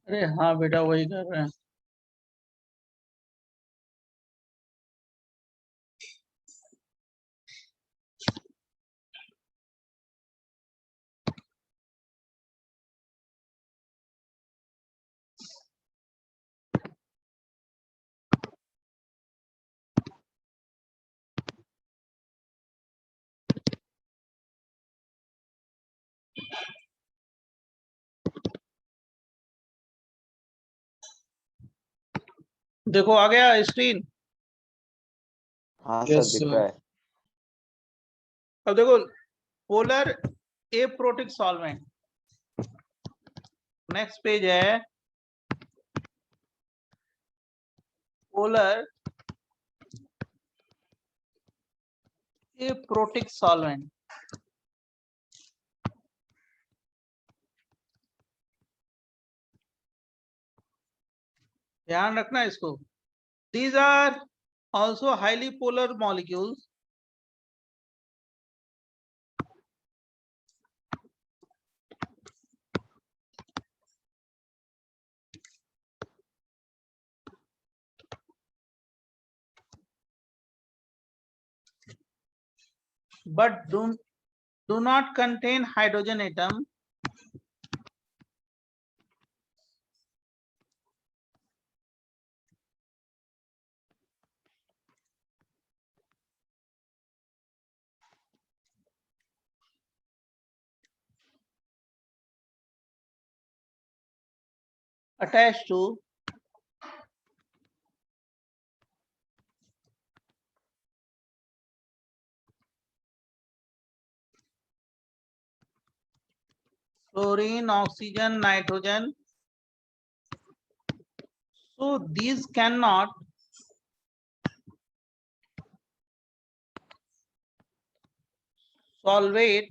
अरे हाँ बेटा वही कर रहे हैं। देखो आ गया स्क्रीन। हाँ सर दिख रहा है। अब देखो polar aprotic solvent, next page है पोलर एप्रोटिक सॉल्वेंट। ध्यान रखना इसको। These are also highly polar molecules but do not contain hydrogen atom attached to fluorine, oxygen, nitrogen. So these cannot solvate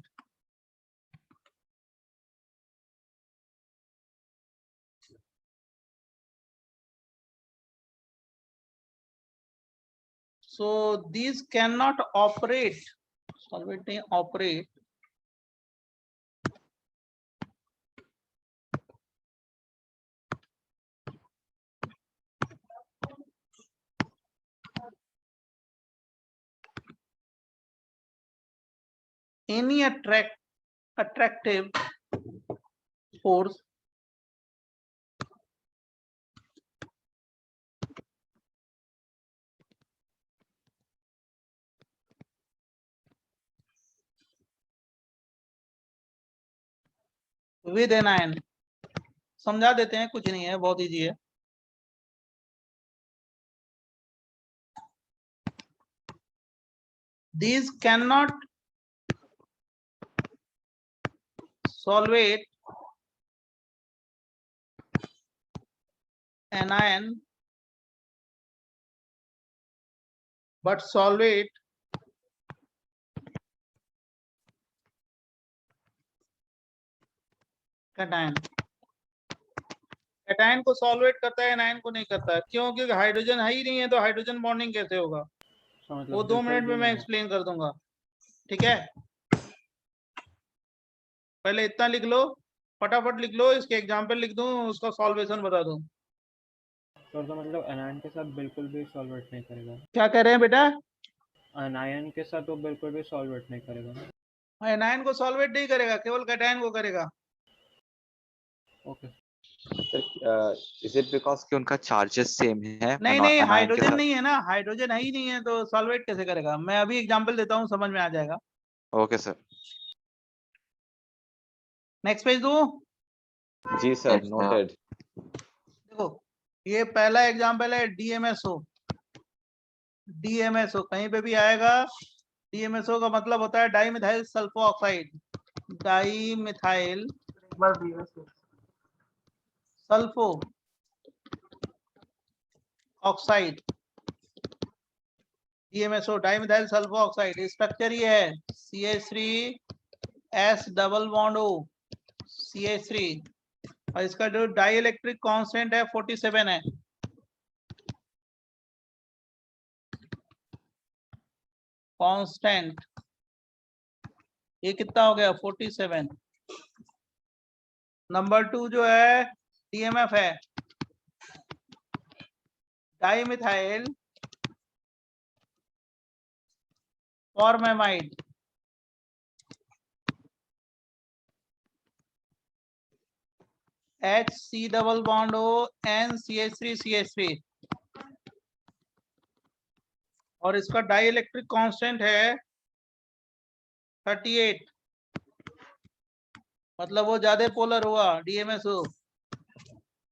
operate, solvate नहीं operate any attractive force with anion। समझा देते हैं, कुछ नहीं है, बहुत इजी है। These cannot solvate anion but solvate cation। Cation को सॉल्वेट करता है, एनायन को नहीं करता है। क्यों? क्योंकि हाइड्रोजन है ही नहीं है, तो हाइड्रोजन बॉन्डिंग कैसे होगा वो 2 मिनट में मैं एक्सप्लेन कर दूंगा। ठीक है, पहले इतना लिख लो, फटाफट लिख लो, इसके एग्जांपल लिख दूं, उसका सॉल्वेशन बता दूं। सर तो मतलब एनायन के साथ बिल्कुल भी सॉल्वेट नहीं करेगा। क्या कह रहे हैं बेटा? एनायन के साथ वो बिल्कुल भी सॉल्वेट नहीं करेगा। एनायन को सॉल्वेट नहीं करेगा, केवल कैटायन को करेगा। ओके इज इट बिकॉज कि उनका चार्जेस सेम है? नहीं नहीं, हाइड्रोजन नहीं है ना, हाइड्रोजन है ही नहीं है, तो सॉल्वेट कैसे करेगा? मैं अभी एग्जांपल देता हूँ, समझ में आ जाएगा। Okay sir. नेक्स्ट पेज दो। जी सर नोटेड। देखो ये पहला एग्जांपल है DMSO। DMSO कहीं पे भी आएगा, DMSO का मतलब होता है di methyl sulpho oxide. Di methyl sulpho oxide, DMSO dimethyl sulpho oxide. Structure ये है CH3S double bond O CH3, और इसका जो डाई इलेक्ट्रिक कॉन्स्टेंट है 47 है। कांस्टेंट ये कितना हो गया 47। नंबर 2 जो है DMF है dimethyl formamide, HC double bond O N CH3 CH3, और इसका डाई इलेक्ट्रिक कांस्टेंट है 38, मतलब वो ज्यादा पोलर हुआ DMSO।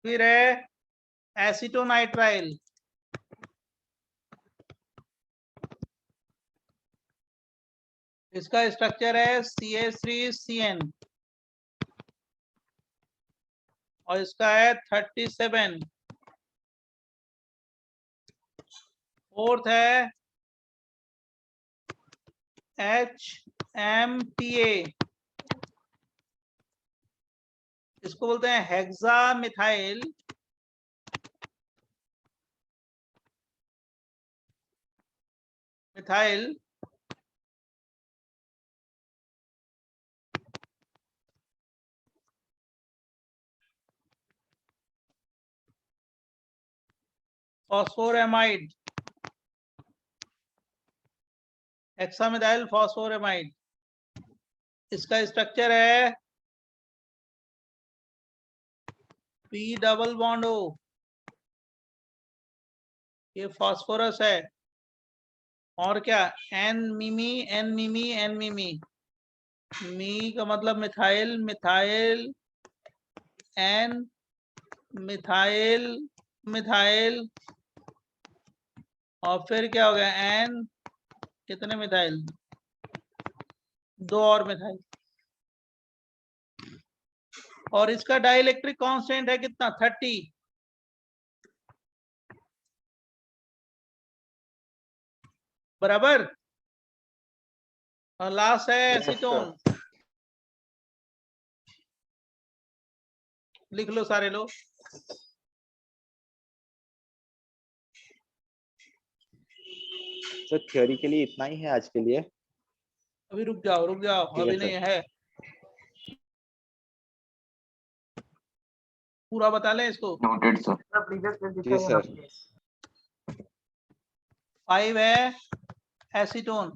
फिर है एसीटोनाइट्राइल, इसका स्ट्रक्चर है CH3CN, और इसका है 37। फोर्थ है HMPA, इसको बोलते हैं हेक्सा मिथाइल फॉस्फोरेमाइड, हेक्सामिथाइल फॉस्फोरेमाइड। इसका स्ट्रक्चर है P डबल बॉन्ड O, ये फास्फोरस है, और क्या N मिमी, मी का मतलब मिथाइल, मिथाइल N मिथाइल, और फिर क्या हो गया N, कितने मिथाइल, 2 और मिथाइल, और इसका डाइइलेक्ट्रिक कांस्टेंट है कितना 30। बराबर। और लास्ट है एसीटोन, लिख लो सारे लोग। सर थ्योरी के लिए इतना ही है आज के लिए। अभी रुक जाओ अभी नहीं है, पूरा बता लें इसको। Noted sir. जी सर। 5 है एसीटोन,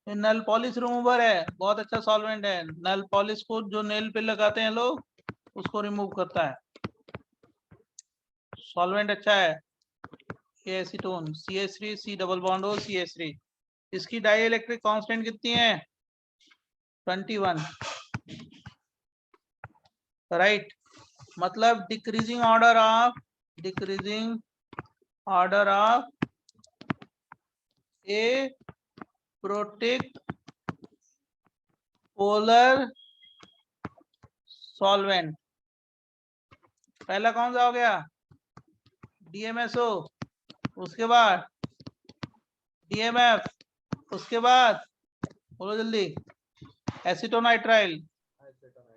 नल पॉलिश रिमूवर है, बहुत अच्छा सॉल्वेंट है। नल पॉलिश को जो नेल पे लगाते हैं लोग, उसको रिमूव करता है, सॉल्वेंट अच्छा है ये acetone. CH3 C double bond O CH3, इसकी डाई इलेक्ट्रिक कांस्टेंट कितनी है 21, राइट। मतलब decreasing order of A protect polar solvent. पहला कौन सा हो गया DMSO, उसके बाद DMF, उसके बाद बोलो जल्दी एसीटोनाइट्राइल,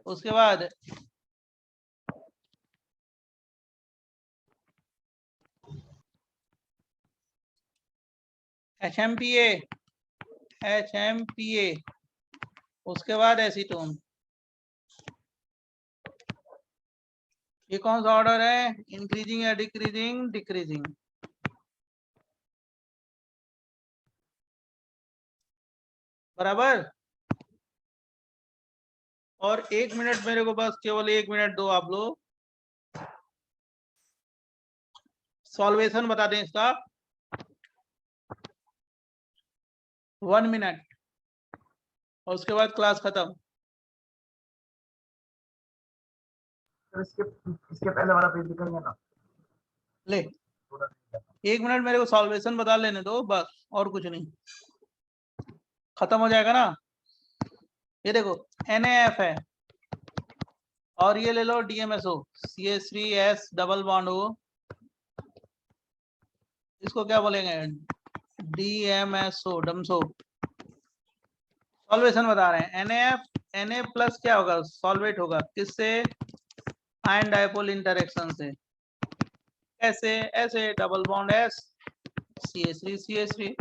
उसके बाद HMPA, उसके बाद एसीटोन। ये कौन सा ऑर्डर है, इंक्रीजिंग या डिक्रीजिंग? बराबर। और 1 मिनट मेरे को बस, केवल 1 मिनट दो आप लोग, सॉल्वेशन बता दें इसका 1 मिनट, और उसके बाद क्लास खत्म। इसके पहले वाला पेज निकल ना ले 1 मिनट मेरे को सॉल्वेशन बता लेने दो बस, और कुछ नहीं, खत्म हो जाएगा ना। ये देखो NaF है, और ये ले लो DMSO CH3S double bond O इसको क्या बोलेंगे, DMSO, डमसो। सॉल्वेशन बता रहे हैं, Na प्लस क्या होगा, सॉल्वेट होगा किससे, आयन डाइपोल इंटरेक्शन से। कैसे, ऐसे double bond S, CH3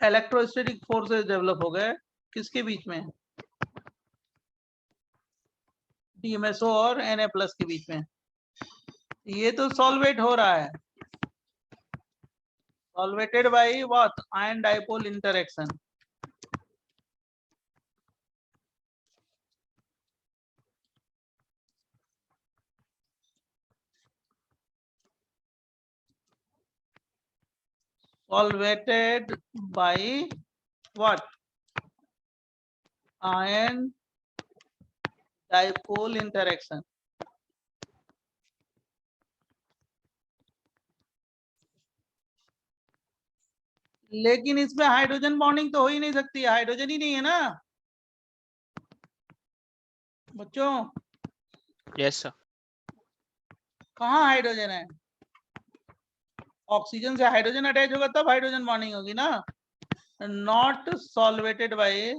electrostatic forces develop हो गए किसके बीच में, DMSO और Na प्लस के बीच में। ये तो सॉल्वेट हो रहा है, solvated by what, ion dipole interaction. Solvated by what, ion dipole interaction। लेकिन इसमें हाइड्रोजन बॉन्डिंग तो हो ही नहीं सकती, हाइड्रोजन ही नहीं है ना बच्चों। Yes sir. कहाँ हाइड्रोजन है, ऑक्सीजन से हाइड्रोजन अटैच होगा तब हाइड्रोजन बॉन्डिंग होगी ना। Not solvated by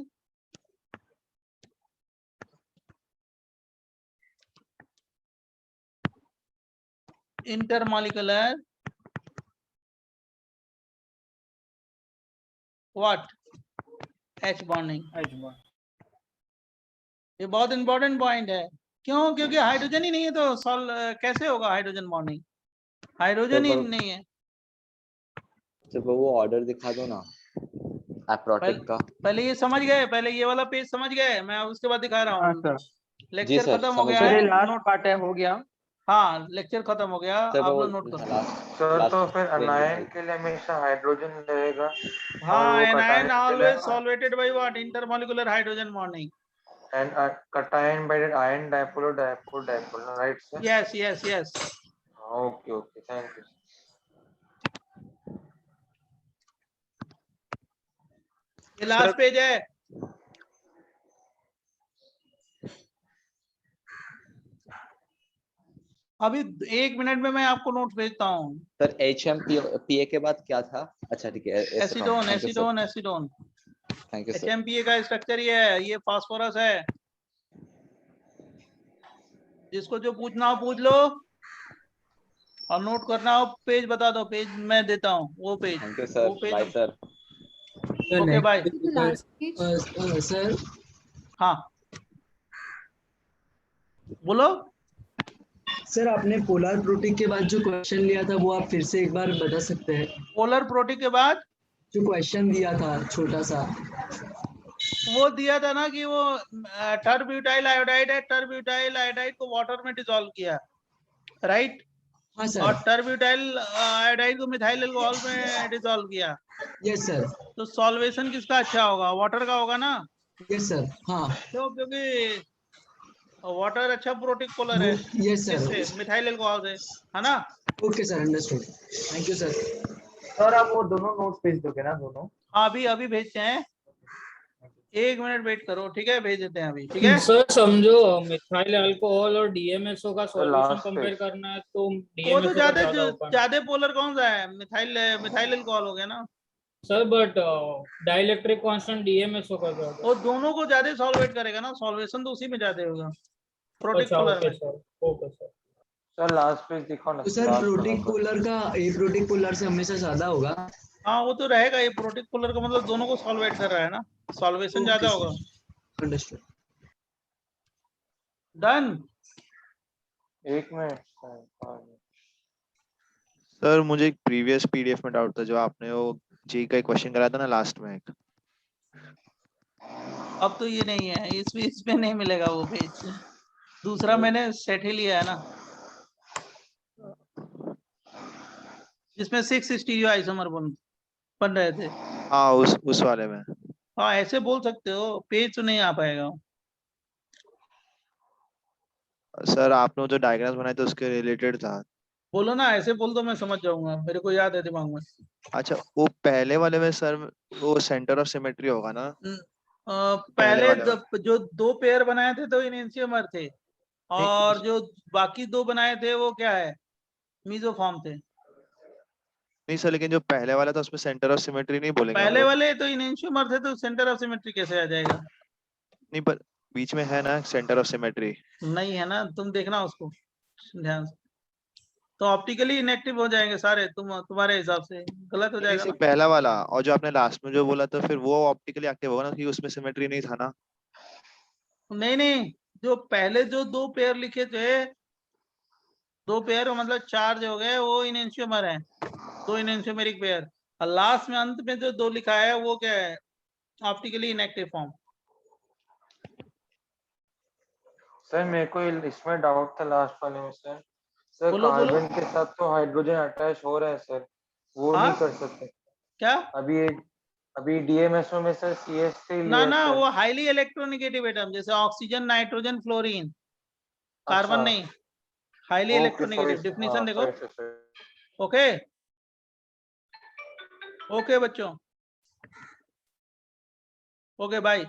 intermolecular what, H bonding. ये बहुत इंपॉर्टेंट पॉइंट है, क्यों, क्योंकि हाइड्रोजन ही नहीं है तो कैसे होगा हाइड्रोजन बॉन्डिंग, हाइड्रोजन ही नहीं है। जब वो ऑर्डर दिखा दो ना एप्रोटिक का। पहले ये समझ गए, पहले ये वाला पेज समझ गए, मैं उसके बाद दिखा रहा हूँ। लेक्चर खत्म हो गया है, लास्ट पार्ट है, हो गया। हाँ लेक्चर खत्म हो गया, आप लोग नोट करो। सर तो फिर अनायन के लिए हमेशा हाइड्रोजन रहेगा। हाँ, anion always solvated by what, intermolecular hydrogen bonding. And cation by that ion dipole or dipole, right sir? Yes, yes, yes. Okay, thank you. ये लास्ट पेज है। अभी 1 मिनट में मैं आपको नोट भेजता हूँ। सर HMPA के बाद क्या था? अच्छा ठीक है, acetone. Thank you sir. HMPA का स्ट्रक्चर ये है, ये फास्फोरस है। जिसको जो पूछना हो पूछ लो, और नोट करना हो पेज बता दो, पेज मैं देता हूँ वो page. Thank you sir, bye sir. Okay bye sir. हाँ बोलो सर, आपने पोलर प्रोटीक के बाद जो क्वेश्चन लिया था वो आप फिर से एक बार बता सकते हैं? पोलर प्रोटीक के बाद जो क्वेश्चन दिया था छोटा सा, वो दिया था ना कि वो टर्ब्यूटाइल आयोडाइड है, टर्ब्यूटाइल आयोडाइड को वाटर में डिसॉल्व किया, राइट। हाँ सर। और टर्ब्यूटाइल आयोडाइड को मिथाइल अल्कोहल में डिसॉल्व किया। Yes sir. तो सॉल्वेशन किसका अच्छा होगा, वाटर का होगा ना। Yes sir. हाँ क्यों, क्योंकि वाटर अच्छा प्रोटीक पोलर है। Yes sir. किससे, मिथाइल अल्कोहल से, है ना। Okay sir, understood. Thank you sir. Sir आप वो दोनों नोट्स भेज दोगे ना, दोनों? अभी भेजते हैं, 1 मिनट वेट करो, ठीक है, भेज देते हैं अभी, ठीक है। सर समझो मिथाइल अल्कोहल और DMSO का सॉल्यूशन last कंपेयर page। करना है तो वो तो DMSO ज्यादा पोलर कौन सा है, मिथाइल अल्कोहल हो गया ना sir, but dielectric constant DMSO का क्या होगा? वो दोनों को ज्यादा सॉल्वेट करेगा ना, सॉल्वेशन तो उसी में ज्यादा होगा, प्रोटीक अच्छा, पोलर ओके में। Sir, okay sir. Sir last page दिखाओ ना। तो सर प्रोटीक पोलर का एप्रोटिक पोलर से हमेशा ज्यादा होगा? हाँ वो तो रहेगा, ये प्रोटीक पोलर का मतलब दोनों को सॉल्वेट कर रहा है ना, सॉल्वेशन ज्यादा होगा। अंडरस्टूड। डन। 1 मिनट सर मुझे एक प्रीवियस PDF में डाउट था, जो आपने वो जी का क्वेश्चन कराया था ना लास्ट में एक। अब तो ये नहीं है, इसमें नहीं मिलेगा वो पेज, दूसरा मैंने सेट ही लिया है ना, जिसमें 6 स्टीरियो आइसोमर बन रहे थे। हाँ उस वाले में। हाँ ऐसे बोल सकते हो, पेज तो नहीं आ पाएगा। सर आपने वो जो डायग्राम्स बनाए थे उसके रिलेटेड था। बोलो ना, ऐसे बोल दो, मैं समझ जाऊंगा, मेरे को याद है दिमाग में। अच्छा वो पहले वाले में सर वो सेंटर ऑफ सिमेट्री होगा ना। पहले वाले जो 2 पेयर बनाए थे तो इनेंशियोमर थे, और जो बाकी 2 बनाए थे वो क्या है, मीजोफॉर्म थे। नहीं सर, लेकिन जो पहले वाला था उसमें सेंटर ऑफ सिमेट्री नहीं बोलेंगे हम पहले लोग। वाले तो इनेंशियोमर थे, तो सेंटर ऑफ सिमेट्री कैसे आ जाएगा? नहीं, पर बीच में है ना सेंटर ऑफ सिमेट्री। नहीं है ना, तुम देखना उसको ध्यान से, तो ऑप्टिकली इनएक्टिव हो जाएंगे सारे, तुम्हारे हिसाब से गलत हो नहीं जाएगा सर, ना। पहला वाला और जो आपने लास्ट में जो बोला तो फिर वो ऑप्टिकली एक्टिव होगा ना, क्योंकि उसमें सिमेट्री नहीं था ना। नहीं नहीं, जो पहले जो 2 पेयर लिखे थे, 2 पेयर मतलब चार्ज हो गए, वो इनेंशियोमर है, 2 इनेंशियोमेरिक पेयर। और लास्ट में अंत में जो 2 लिखा है वो क्या है? Optically inactive form. सर मेरे को इसमें डाउट था लास्ट वाले में सर। सर बोलो बोलो। कार्बन के साथ तो हाइड्रोजन अटैच हो रहा है सर, वो हाँ? नहीं कर सकते क्या? अभी डीएमएसओ में सर CH3 ना लिया ना, सर। वो हाईली इलेक्ट्रोनेगेटिव एटम, जैसे ऑक्सीजन, नाइट्रोजन, फ्लोरीन, कार्बन अच्छा, नहीं, highly okay electronegative. Sorry, definition हाँ देखो। सॉरी। ओके ओके बच्चों, ओके बाय।